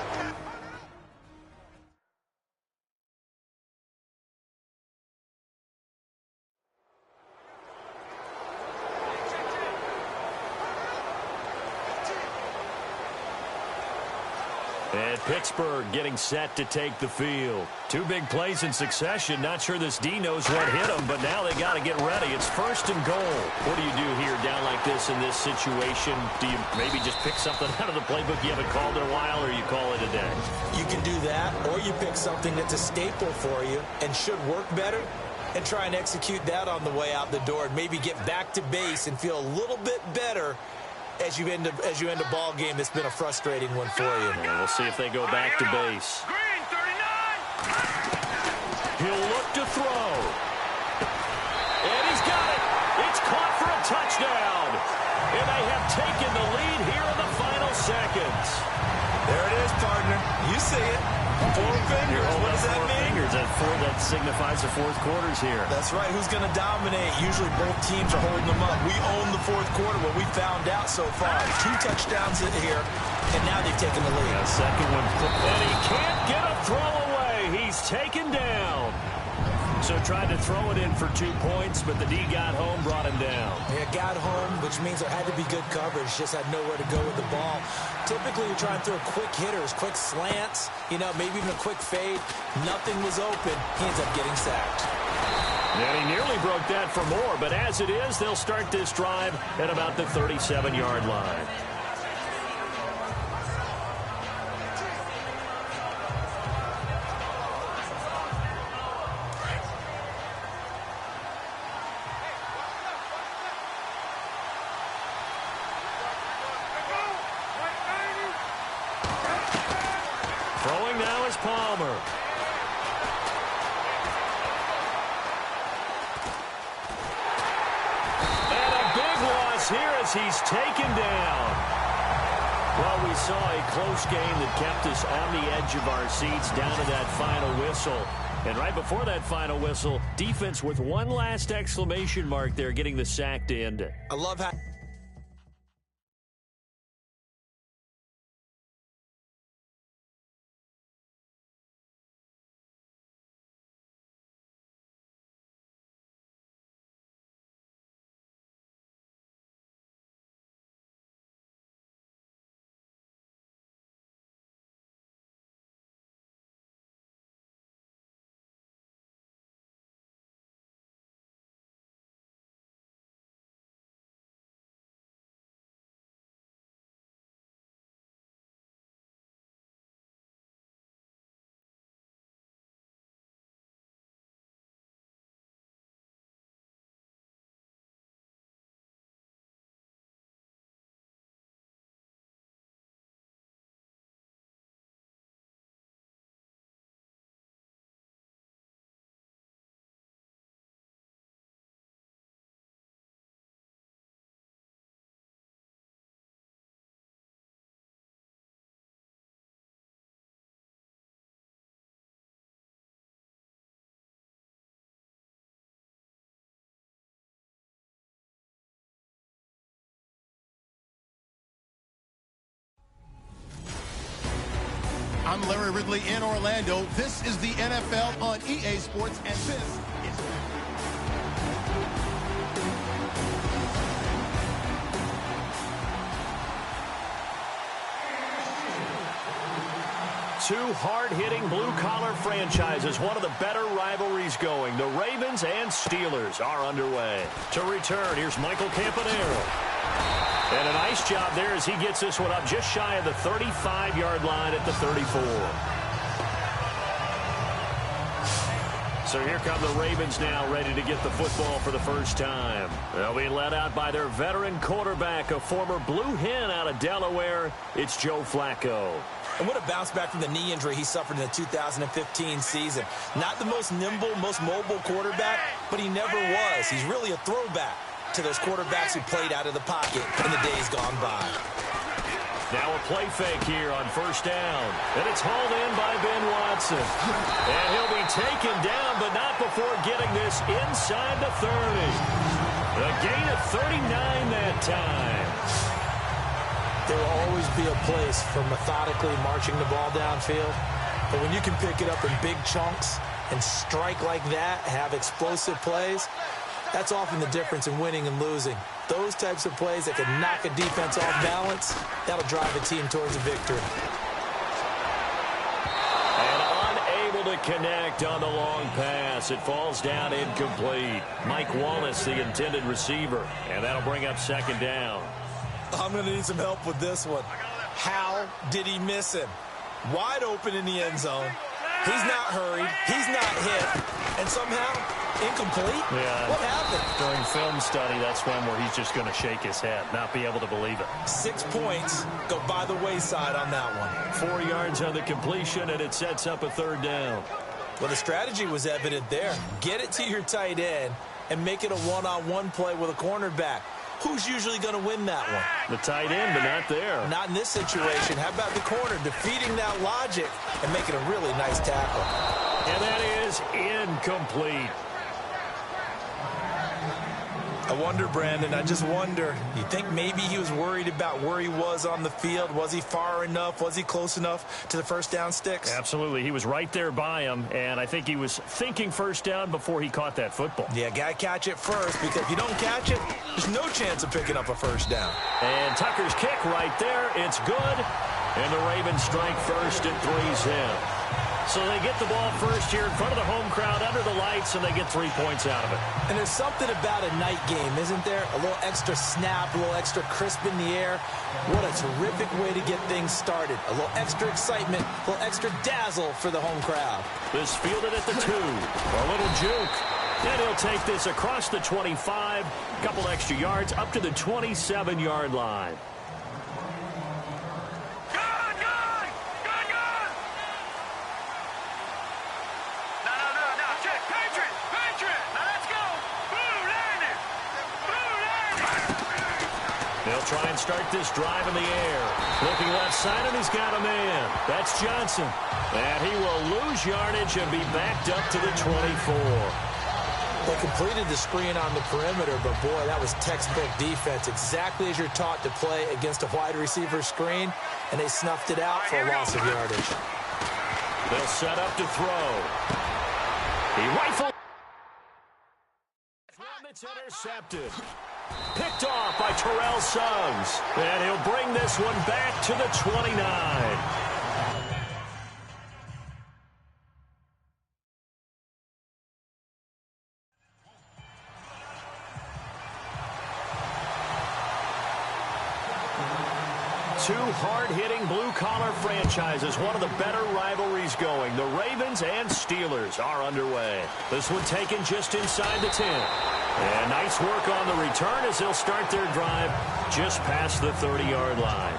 And Pittsburgh getting set to take the field. 2 big plays in succession. Not sure this D knows what hit him, but now they got to get ready. It's 1st and goal. What do you do here down like this in this situation? Do you maybe just pick something out of the playbook you haven't called in a while, or you call it a day? You can do that, or you pick something that's a staple for you and should work better, and try and execute that on the way out the door, and maybe get back to base and feel a little bit better as you end a ball game that's been a frustrating one for you. And we'll see if they go back to base. Green 39. He'll look to throw. And he's got it. It's caught for a touchdown. And they have taken the lead here in the final seconds. There it is, partner. You see it. 4 fingers. What does that mean? That signifies the 4th quarters here. That's right. Who's going to dominate? Usually both teams are holding them up. We own the 4th quarter, what we found out so far. 2 touchdowns here, and now they've taken the lead. A second one. And he can't get a throw away. He's taken down. So tried to throw it in for 2 points, but the D got home, brought him down. Yeah, got home, which means there had to be good coverage. Just had nowhere to go with the ball. Typically, you're trying to throw quick hitters, quick slants, maybe even a quick fade. Nothing was open. He ends up getting sacked. And he nearly broke that for more, but as it is, they'll start this drive at about the 37-yard line. Throwing now is Palmer. And a big loss here as he's taken down. Well, we saw a close game that kept us on the edge of our seats down to that final whistle. And right before that final whistle, defense with one last exclamation mark there, getting the sack to end it. I love how I'm Larry Ridley in Orlando. This is the NFL on EA Sports, and this is... Two hard-hitting blue-collar franchises, one of the better rivalries going. The Ravens and Steelers are underway. To return, here's Michael Campanaro. And a nice job there as he gets this one up just shy of the 35-yard line at the 34. So here come the Ravens now, ready to get the football for the first time. They'll be led out by their veteran quarterback, a former Blue Hen out of Delaware. It's Joe Flacco. And what a bounce back from the knee injury he suffered in the 2015 season. Not the most nimble, most mobile quarterback, but he never was. He's really a throwback to those quarterbacks who played out of the pocket in the days gone by. Now a play fake here on first down. And it's hauled in by Ben Watson. And he'll be taken down, but not before getting this inside the 30. A gain of 39 that time. There will always be a place for methodically marching the ball downfield. But when you can pick it up in big chunks and strike like that, have explosive plays, that's often the difference in winning and losing. Those types of plays that can knock a defense off balance, that'll drive a team towards a victory. And unable to connect on the long pass. It falls down incomplete. Mike Wallace, the intended receiver. And that'll bring up second down. I'm going to need some help with this one. How did he miss him? Wide open in the end zone. He's not hurried. He's not hit. And somehow, incomplete? Yeah. What happened? During film study, that's one where he's just going to shake his head, not be able to believe it. 6 points go by the wayside on that one. 4 yards on the completion, and it sets up a third down. Well, the strategy was evident there. Get it to your tight end and make it a one-on-one play with a cornerback. Who's usually going to win that one? The tight end, but not there. Not in this situation. How about the corner defeating that logic and making a really nice tackle? And that is incomplete. I wonder, Brandon, I just wonder, you think maybe he was worried about where he was on the field? Was he far enough? Was he close enough to the first down sticks? Absolutely. He was right there by him, and I think he was thinking first down before he caught that football. Yeah, got to catch it first, because if you don't catch it, there's no chance of picking up a first down. And Tucker's kick right there. It's good. And the Ravens strike first at 3-0. So they get the ball first here in front of the home crowd under the lights, and they get 3 points out of it. And there's something about a night game, isn't there? A little extra snap, a little extra crisp in the air. What a terrific way to get things started. A little extra excitement, a little extra dazzle for the home crowd. This fielded at the 2. A little juke. And he'll take this across the 25, a couple extra yards up to the 27-yard line. They'll try and start this drive in the air. Looking left side, and he's got a man. That's Johnson. And he will lose yardage and be backed up to the 24. They completed the screen on the perimeter, but boy, that was textbook defense. Exactly as you're taught to play against a wide receiver screen, and they snuffed it out for a loss of yardage. They'll set up to throw. He rifled. It's intercepted. Picked off by Terrell Suggs. And he'll bring this one back to the 29. Two hard-hitting blue-collar franchises, one of the better rivalries going. The Ravens and Steelers are underway. This one taken just inside the 10. And nice work on the return as they'll start their drive just past the 30-yard line.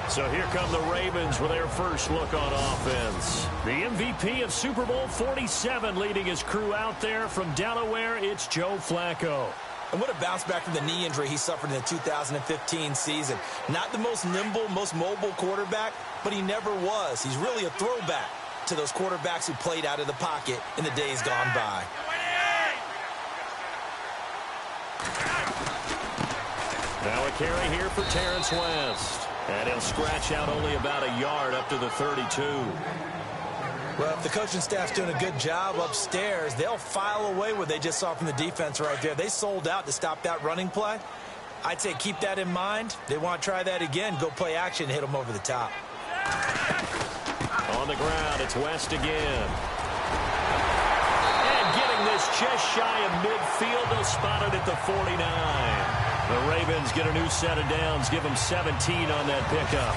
So here come the Ravens with their first look on offense. The MVP of Super Bowl 47 leading his crew out there from Delaware, it's Joe Flacco. And what a bounce back from the knee injury he suffered in the 2015 season. Not the most nimble, most mobile quarterback, but he never was. He's really a throwback to those quarterbacks who played out of the pocket in the days gone by. Now a carry here for Terrence West. And he'll scratch out only about a yard up to the 32. Well, if the coaching staff's doing a good job upstairs, they'll file away what they just saw from the defense right there. They sold out to stop that running play. I'd say keep that in mind. They want to try that again, go play action, hit them over the top. On the ground, it's West again. And getting this just shy of midfield, they'll spot it at the 49. The Ravens get a new set of downs, give them 17 on that pickup.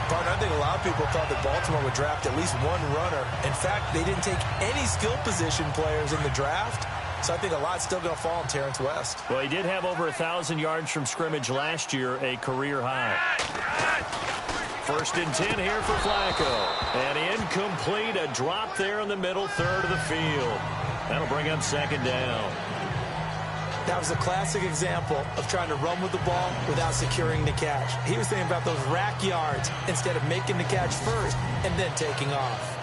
Partner, I think a lot of people thought that Baltimore would draft at least one runner. In fact, they didn't take any skill position players in the draft. So I think a lot's still going to fall on Terrence West. Well, he did have over 1,000 yards from scrimmage last year, a career high. 1st and 10 here for Flacco. And incomplete, a drop there in the middle third of the field. That'll bring up 2nd down. That was a classic example of trying to run with the ball without securing the catch. He was thinking about those rack yards instead of making the catch first and then taking off.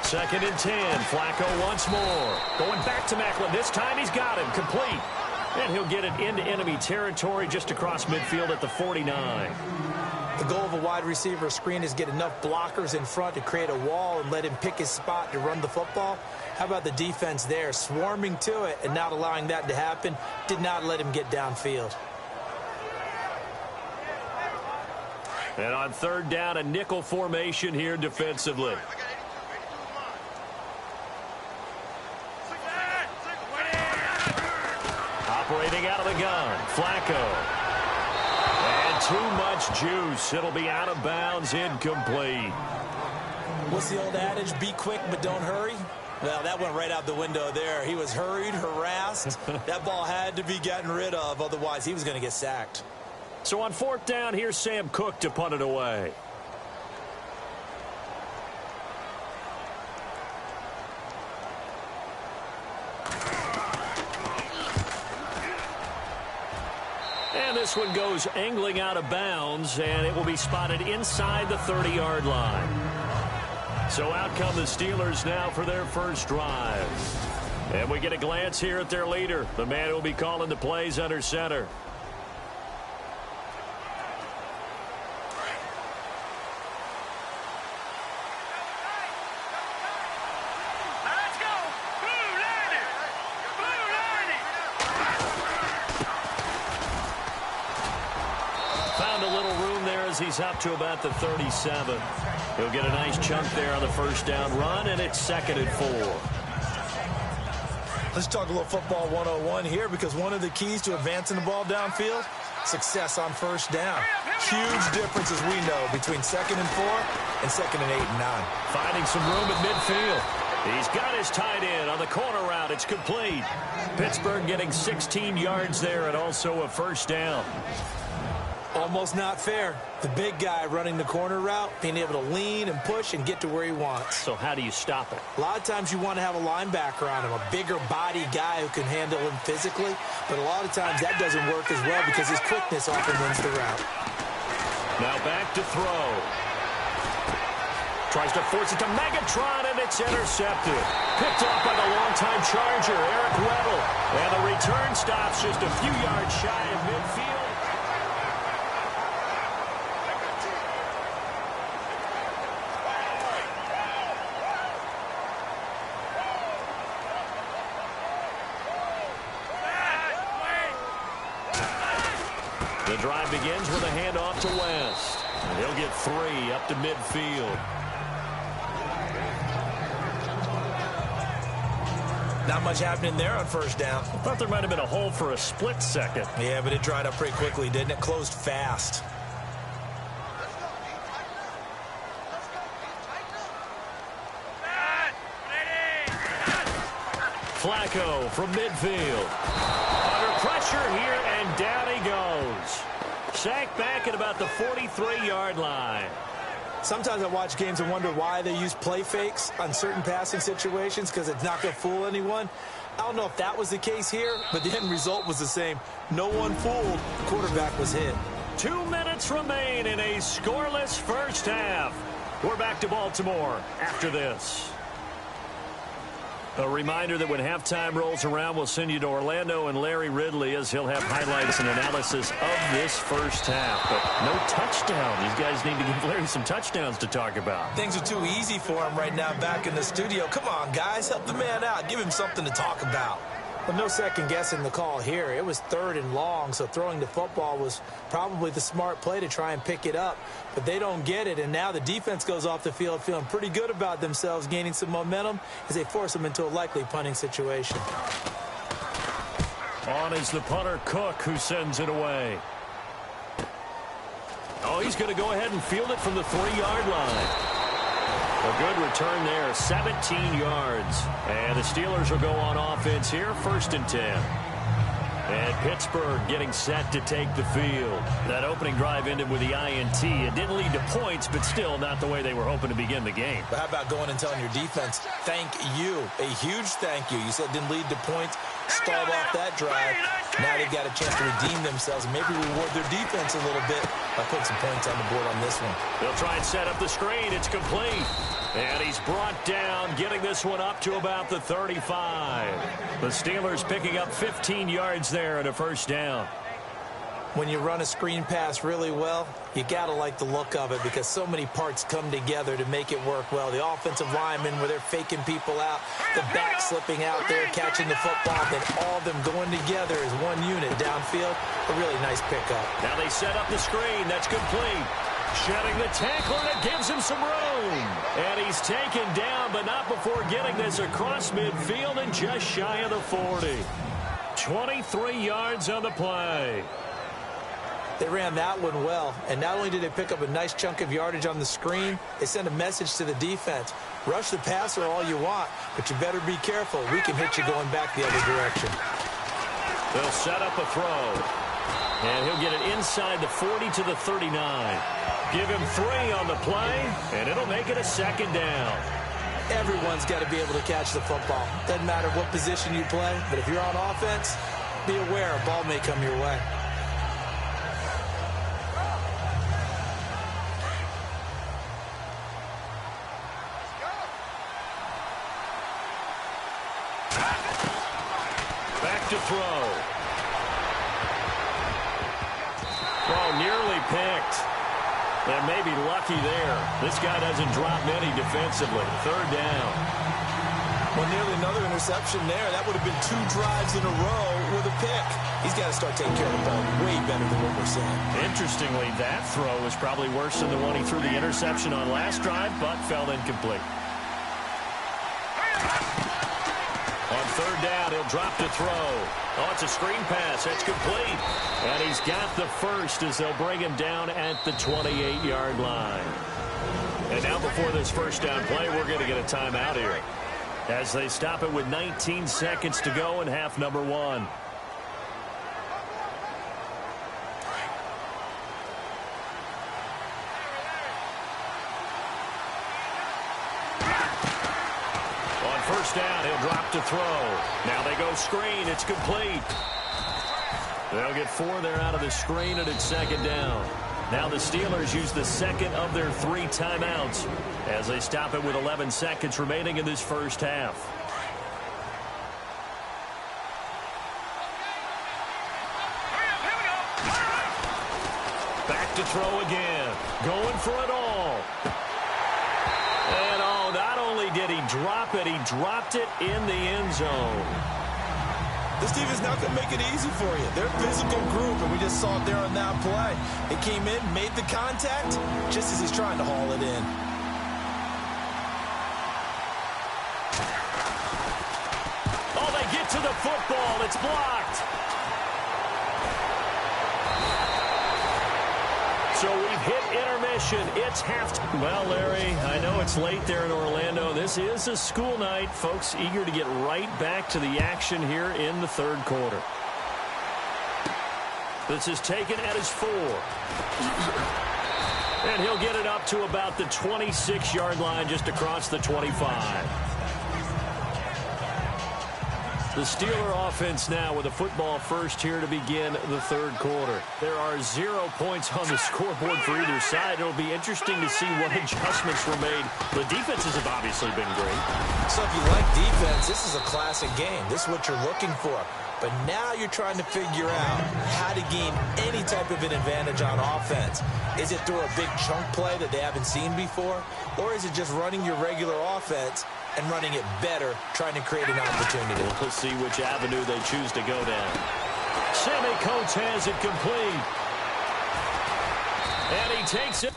Second and 10. Flacco once more. Going back to Macklin. This time he's got him. Complete. And he'll get it into enemy territory just across midfield at the 49. The goal of a wide receiver screen is get enough blockers in front to create a wall and let him pick his spot to run the football. How about the defense there, swarming to it and not allowing that to happen? Did not let him get downfield. And on 3rd down, a nickel formation here defensively. Operating out of the gun, Flacco. And too much juice. It'll be out of bounds, incomplete. What's the old adage? Be quick, but don't hurry. Well, that went right out the window there. He was hurried, harassed. That ball had to be gotten rid of, otherwise he was going to get sacked. So on 4th down, here's Sam Cook to punt it away. And this one goes angling out of bounds, and it will be spotted inside the 30-yard line. So out come the Steelers now for their first drive. And we get a glance here at their leader, the man who will be calling the plays under center. He's up to about the 37. He'll get a nice chunk there on the 1st down run, and it's 2nd and 4. Let's talk a little football 101 here, because one of the keys to advancing the ball downfield, success on 1st down. Huge difference, as we know, between 2nd and 4 and 2nd and 8 and 9. Finding some room at midfield. He's got his tight end on the corner route. It's complete. Pittsburgh getting 16 yards there and also a 1st down. Almost not fair. The big guy running the corner route, being able to lean and push and get to where he wants. So how do you stop it? A lot of times you want to have a linebacker on him, a bigger body guy who can handle him physically. But a lot of times that doesn't work as well because his quickness often wins the route. Now back to throw. Tries to force it to Megatron, and it's intercepted. Picked off by the longtime Charger, Eric Weddle. And the return stops just a few yards shy of midfield. The drive begins with a handoff to West. And he'll get 3 up to midfield. Not much happening there on 1st down. I thought there might have been a hole for a split second. Yeah, but it dried up pretty quickly, didn't it? Closed fast. Flacco from midfield. Under pressure here, and down he goes. Sacked back at about the 43-yard line. Sometimes I watch games and wonder why they use play fakes on certain passing situations because it's not going to fool anyone. I don't know if that was the case here, but the end result was the same. No one fooled. The quarterback was hit. 2 minutes remain in a scoreless first half. We're back to Baltimore after this. A reminder that when halftime rolls around, we'll send you to Orlando and Larry Ridley as he'll have highlights and analysis of this first half. But no touchdown. These guys need to give Larry some touchdowns to talk about. Things are too easy for him right now back in the studio. Come on, guys. Help the man out. Give him something to talk about. Well, no second guessing the call here. It was 3rd and long, so throwing the football was probably the smart play to try and pick it up. But they don't get it, and now the defense goes off the field feeling pretty good about themselves, gaining some momentum as they force them into a likely punting situation. On is the punter, Cook, who sends it away. Oh, he's going to go ahead and field it from the 3-yard line. A good return there, 17 yards. And the Steelers will go on offense here, 1st and 10. And Pittsburgh getting set to take the field. That opening drive ended with the INT. It didn't lead to points, but still not the way they were hoping to begin the game. But how about going and telling your defense, thank you, a huge thank you. You said it didn't lead to points, stalled off that drive. Now they've got a chance to redeem themselves and maybe reward their defense a little bit by putting some points on the board on this one. They'll try and set up the screen. It's complete. And he's brought down, getting this one up to about the 35. The Steelers picking up 15 yards there and a 1st down. When you run a screen pass really well, you got to like the look of it because so many parts come together to make it work well. The offensive linemen where they're faking people out, the back slipping out there, catching the football, then all of them going together as one unit downfield. A really nice pickup. Now they set up the screen. That's complete. Shedding the tackler, that gives him some room. And he's taken down, but not before getting this across midfield and just shy of the 40. 23 yards on the play. They ran that one well, and not only did they pick up a nice chunk of yardage on the screen, they sent a message to the defense. Rush the passer all you want, but you better be careful. We can hit you going back the other direction. They'll set up a throw. And he'll get it inside the 40 to the 39. Give him 3 on the play, and it'll make it a 2nd down. Everyone's got to be able to catch the football. Doesn't matter what position you play, but if you're on offense, be aware a ball may come your way. Back to throw. Oh, nearly picked. And maybe lucky there. This guy doesn't drop many defensively. 3rd down. Well, nearly another interception there. That would have been 2 drives in a row with a pick. He's got to start taking care of the ball way better than what we're seeing. Interestingly, that throw was probably worse than the one he threw the interception on last drive, but fell incomplete. On 3rd down, he'll drop to throw. Oh, it's a screen pass. That's complete. And he's got the 1st as they'll bring him down at the 28-yard line. And now before this 1st down play, we're going to get a timeout here as they stop it with 19 seconds to go in half number 1. First down, he'll drop to throw. Now they go screen. It's complete. They'll get 4 there out of the screen, and it's 2nd down. Now the Steelers use the 2nd of their 3 timeouts as they stop it with 11 seconds remaining in this first half. Back to throw again. Going for it all. And oh, not only did he drop it, he dropped it in the end zone. This defense not going to make it easy for you. They're a physical group, and we just saw it there on that play. It came in, made the contact, just as he's trying to haul it in. Oh, they get to the football. It's blocked. So we've hit intermission. It's halftime. Well, Larry, I know it's late there in Orlando. This is a school night. Folks eager to get right back to the action here in the 3rd quarter. This is taken at his 4. And he'll get it up to about the 26-yard line, just across the 25. The Steeler offense now with a football first here to begin the third quarter. There are 0 points on the scoreboard for either side. It'll be interesting to see what adjustments were made. The defenses have obviously been great. So if you like defense, this is a classic game. This is what you're looking for. But now you're trying to figure out how to gain any type of an advantage on offense. Is it through a big chunk play that they haven't seen before? Or is it just running your regular offense and running it better, trying to create an opportunity? We'll see which avenue they choose to go down. Sammy Coates has it complete. And he takes it.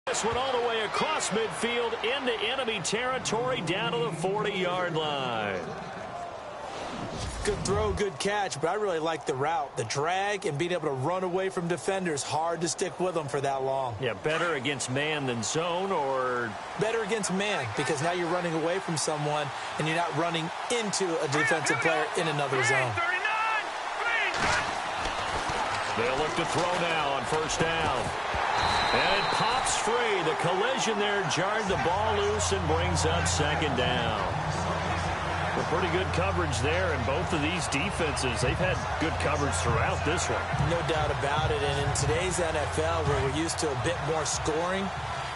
This one all the way across midfield into enemy territory down to the 40-yard line. Good throw, good catch, but I really like the route. The drag and being able to run away from defenders, hard to stick with them for that long. Yeah, better against man than zone, or? Better against man, because now you're running away from someone and you're not running into a defensive player in another zone. They'll look to throw now on first down. And it pops free. The collision there jarred the ball loose and brings up second down. Well, pretty good coverage there, and both of these defenses, they've had good coverage throughout this one. No doubt about it, and in today's NFL, where we're used to a bit more scoring,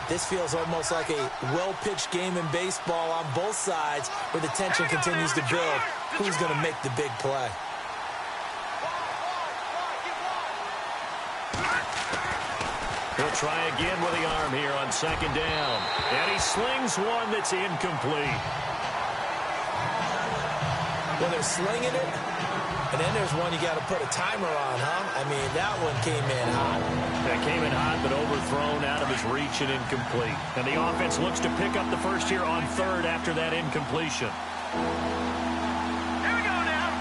this feels almost like a well-pitched game in baseball on both sides, where the tension continues to build. Who's going to make the big play? He'll try again with the arm here on second down. And he slings one that's incomplete. Well, they're slinging it, and then there's one you got to put a timer on, huh? I mean, that one came in hot. That came in hot, but overthrown out of his reach and incomplete. And the offense looks to pick up the first here on third after that incompletion. Here we go now.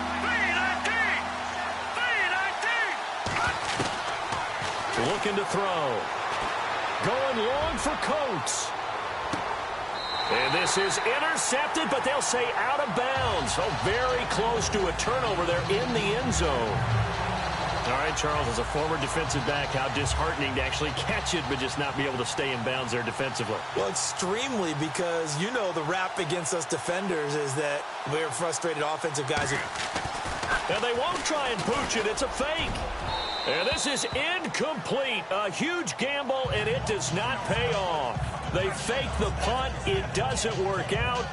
3-19. Looking to throw. Going long for Coates. And this is intercepted, but they'll say out of bounds. So very close to a turnover there in the end zone. All right, Charles, as a former defensive back, how disheartening to actually catch it, but just not be able to stay in bounds there defensively. Well, extremely, because you know the rap against us defenders is that we're frustrated offensive guys. And they won't try and pooch it. It's a fake. And this is incomplete. A huge gamble, and it does not pay off. They fake the punt. It doesn't work out.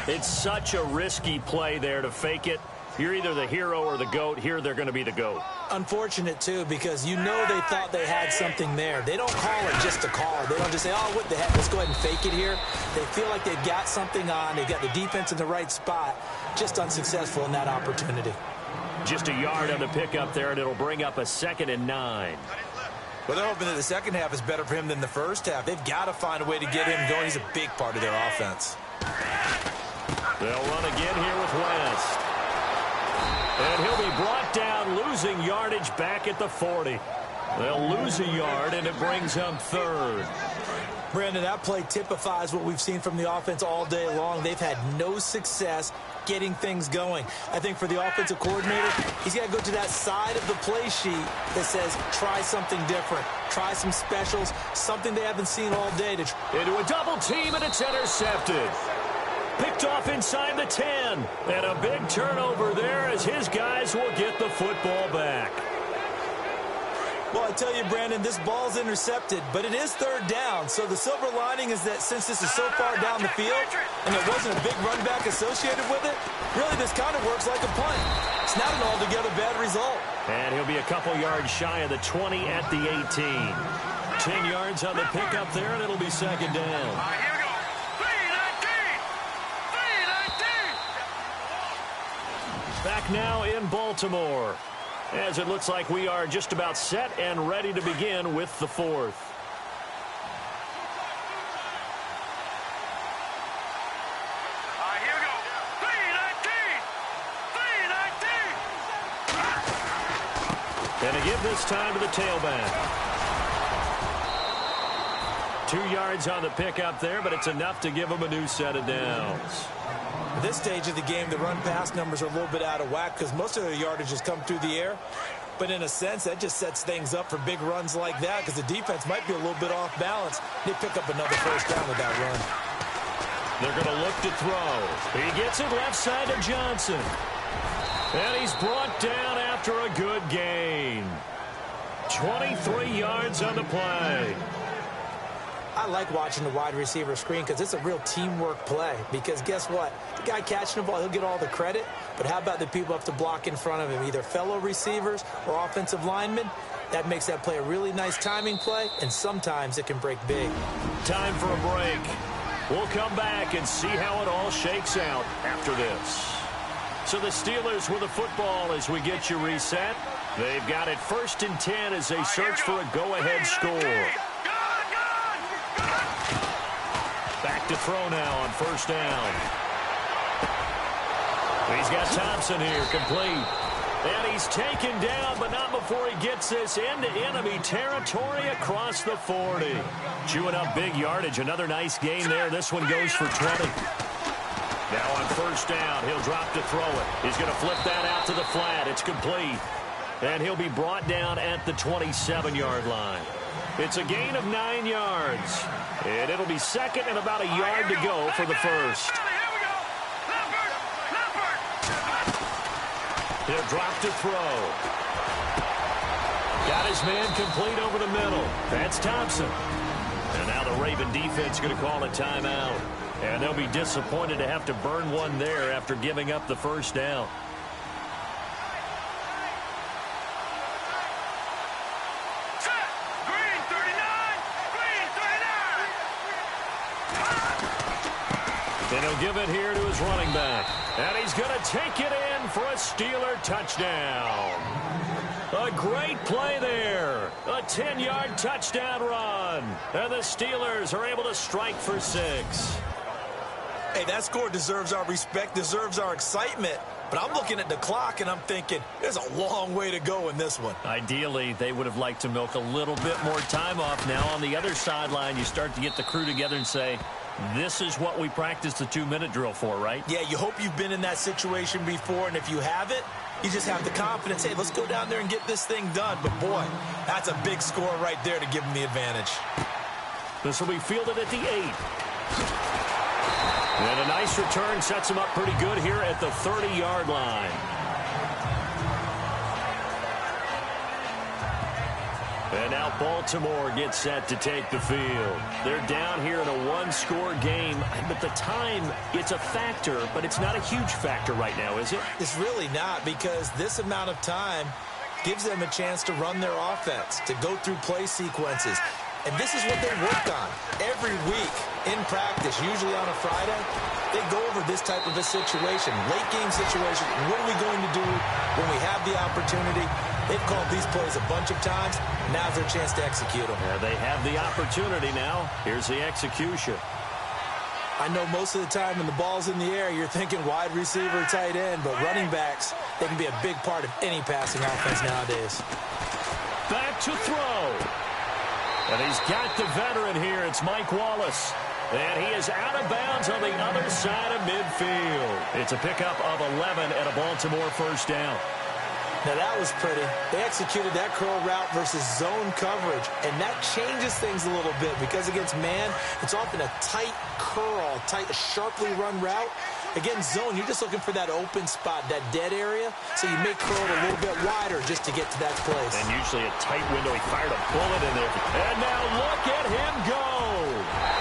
It's such a risky play there to fake it. You're either the hero or the GOAT. Here they're going to be the GOAT. Unfortunate, too, because you know they thought they had something there. They don't call it just to call it. They don't just say, oh, what the heck, let's go ahead and fake it here. They feel like they've got something on. They've got the defense in the right spot. Just unsuccessful in that opportunity. Just a yard on the pickup there, and it'll bring up a 2nd and 9. Well, they're hoping that the second half is better for him than the first half. They've got to find a way to get him going. He's a big part of their offense. They'll run again here with West. And he'll be brought down, losing yardage back at the 40. They'll lose a yard, and it brings up 3rd. Brandon, that play typifies what we've seen from the offense all day long. They've had no success getting things going. I think for the offensive coordinator, he's got to go to that side of the play sheet that says, try something different. Try some specials, something they haven't seen all day. Into a double team, and it's intercepted. Picked off inside the 10. And a big turnover there as his guys will get the football back. Well, I tell you, Brandon, this ball's intercepted, but it is third down. So the silver lining is that since this is so far down the field and there wasn't a big run back associated with it, really this kind of works like a punt. It's not an altogether bad result. And he'll be a couple yards shy of the 20 at the 18. 10 yards on the pickup there, and it'll be second down. Here we go. 3-19. Back now in Baltimore, as it looks like we are just about set and ready to begin with the fourth. Here we go. 3-19. And to give this time to the tailback. 2 yards on the pickup there, but it's enough to give him a new set of downs. At this stage of the game, the run-pass numbers are a little bit out of whack because most of their yardage has come through the air. But in a sense, that just sets things up for big runs like that because the defense might be a little bit off balance. They pick up another first down with that run. They're going to look to throw. He gets it left side to Johnson. And he's brought down after a good gain. 23 yards on the play. I like watching the wide receiver screen because it's a real teamwork play. Because guess what? The guy catching the ball, he'll get all the credit. But how about the people up to block in front of him, either fellow receivers or offensive linemen? That makes that play a really nice timing play, and sometimes it can break big. Time for a break. We'll come back and see how it all shakes out after this. So the Steelers with the football as we get you reset. They've got it 1st and 10 as they search for a go-ahead score. Back to throw now on 1st down. He's got Thompson here, complete. And he's taken down, but not before he gets this into enemy territory across the 40. Chewing up big yardage. Another nice gain there. This one goes for 20. Now on 1st down, he'll drop to throw it. He's going to flip that out to the flat. It's complete. And he'll be brought down at the 27-yard line. It's a gain of 9 yards. And it'll be second and about a yard to go for the first. He'll drop to throw. Got his man complete over the middle. That's Thompson. And now the Raven defense going to call a timeout. And they'll be disappointed to have to burn one there after giving up the 1st down. And he'll give it here to his running back. And he's going to take it in for a Steeler touchdown. A great play there. A 10-yard touchdown run. And the Steelers are able to strike for 6. Hey, that score deserves our respect, deserves our excitement. But I'm looking at the clock, and I'm thinking, there's a long way to go in this one. Ideally, they would have liked to milk a little bit more time off. Now, on the other sideline, you start to get the crew together and say, this is what we practiced the 2-minute drill for, right? Yeah, you hope you've been in that situation before, and if you haven't, you just have the confidence, hey, let's go down there and get this thing done. But, boy, that's a big score right there to give them the advantage. This will be fielded at the 8. And a nice return sets him up pretty good here at the 30-yard line. And now Baltimore gets set to take the field. They're down here in a one-score game. But the time, it's a factor, but it's not a huge factor right now, is it? It's really not, because this amount of time gives them a chance to run their offense, to go through play sequences. And this is what they work on every week in practice, usually on a Friday. They go over this type of a situation, late game situation. What are we going to do when we have the opportunity? They've called these plays a bunch of times. Now's their chance to execute them. Yeah, they have the opportunity now. Here's the execution. I know most of the time when the ball's in the air, you're thinking wide receiver, tight end, but running backs, they can be a big part of any passing offense nowadays. Back to throw. And he's got the veteran here. It's Mike Wallace. And he is out of bounds on the other side of midfield. It's a pickup of 11 and a Baltimore first down. Now that was pretty. They executed that curl route versus zone coverage, and that changes things a little bit because against man, it's often a tight curl, sharply run route. Against zone, you're just looking for that open spot, that dead area, so you may curl it a little bit wider just to get to that place. And usually a tight window. He fired a bullet in there. And now look at him go.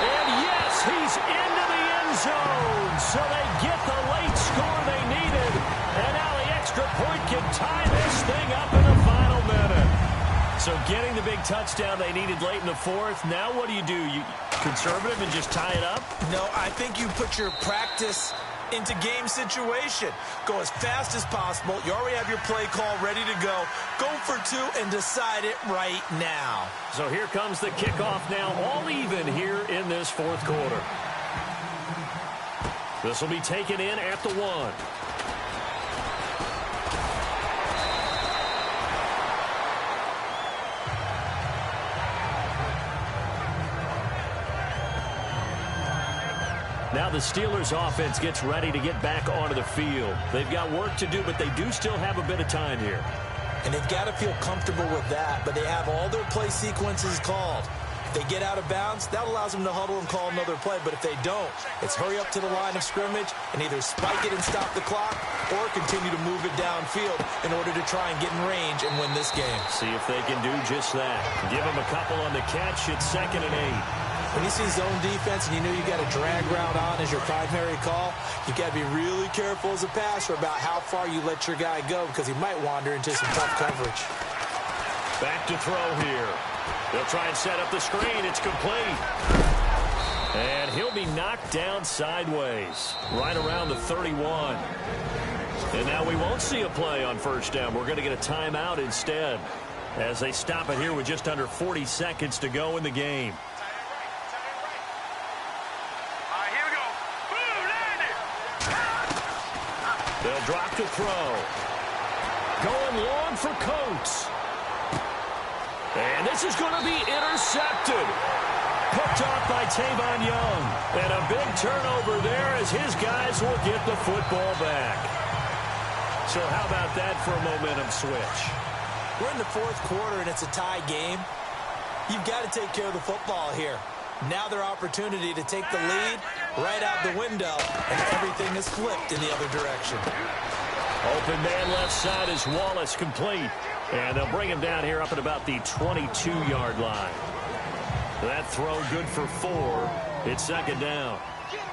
And yes, he's into the end zone. So they get the late score they needed. And now the extra point can tie this thing up in the final minute. So getting the big touchdown they needed late in the fourth. Now what do? You conservative and just tie it up? No, I think you put your practice into game situation. Go as fast as possible. You already have your play call ready to go. Go for two and decide it right now. So here comes the kickoff now, all even here in this fourth quarter. This will be taken in at the 1. Now the Steelers offense gets ready to get back onto the field. They've got work to do, but they do still have a bit of time here. And they've got to feel comfortable with that, but they have all their play sequences called. If they get out of bounds, that allows them to huddle and call another play, but if they don't, it's hurry up to the line of scrimmage and either spike it and stop the clock or continue to move it downfield in order to try and get in range and win this game. See if they can do just that. Give them a couple on the catch. It's 2nd and 8. When you see zone defense and you know you got a drag route on as your primary call, you got to be really careful as a passer about how far you let your guy go because he might wander into some tough coverage. Back to throw here. They'll try and set up the screen. It's complete. And he'll be knocked down sideways right around the 31. And now we won't see a play on first down. We're going to get a timeout instead as they stop it here with just under 40 seconds to go in the game. They'll drop the throw. Going long for Coates. And this is going to be intercepted. Picked off by Tavon Young. And a big turnover there as his guys will get the football back. So how about that for a momentum switch? We're in the fourth quarter and it's a tie game. You've got to take care of the football here. Now their opportunity to take the lead right out the window, and everything is flipped in the other direction. Open man left side is Wallace, complete. And they'll bring him down here up at about the 22-yard line. That throw good for 4. It's 2nd down.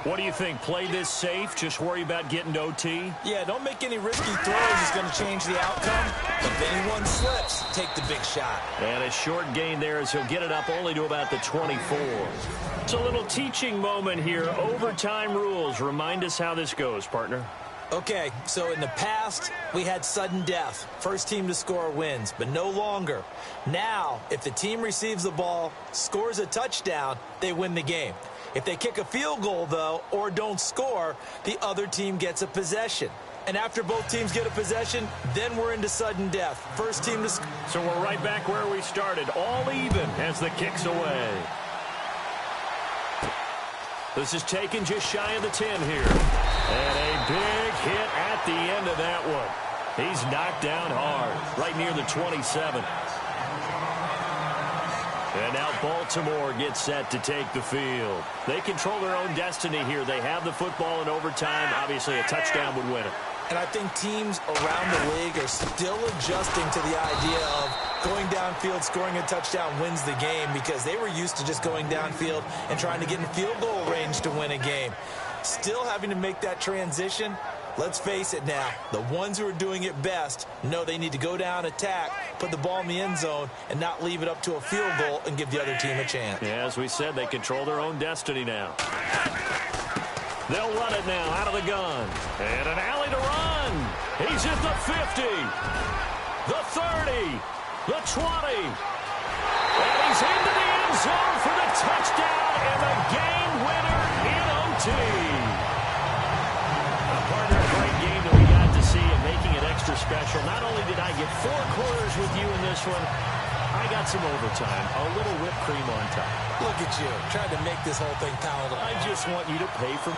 What do you think? Play this safe? Just worry about getting to OT? Yeah, don't make any risky throws. It's going to change the outcome. But if anyone slips, take the big shot. And a short gain there as he'll get it up only to about the 24. It's a little teaching moment here. Overtime rules. Remind us how this goes, partner. Okay, so in the past, we had sudden death. First team to score wins, but no longer. Now, if the team receives the ball, scores a touchdown, they win the game. If they kick a field goal, though, or don't score, the other team gets a possession. And after both teams get a possession, then we're into sudden death. First team to score. So we're right back where we started, all even as the kick's away. This is taken just shy of the 10 here. And a big hit at the end of that one. He's knocked down hard, right near the 27. And now Baltimore gets set to take the field. They control their own destiny here. They have the football in overtime. Obviously, a touchdown would win it. And I think teams around the league are still adjusting to the idea of going downfield, scoring a touchdown wins the game because they were used to just going downfield and trying to get in field goal range to win a game. Still having to make that transition. Let's face it now, the ones who are doing it best know they need to go down, attack, put the ball in the end zone, and not leave it up to a field goal and give the other team a chance. Yeah, as we said, they control their own destiny now. They'll run it now out of the gun. And an alley to run. He's at the 50, the 30, the 20. And he's into the end zone for the touchdown and the game winner in OT. Partner, great game that we got to see and making it extra special. Not only did I get 4 quarters with you in this one, I got some overtime, a little whipped cream on top. Look at you, trying to make this whole thing palatable. I just want you to pay for...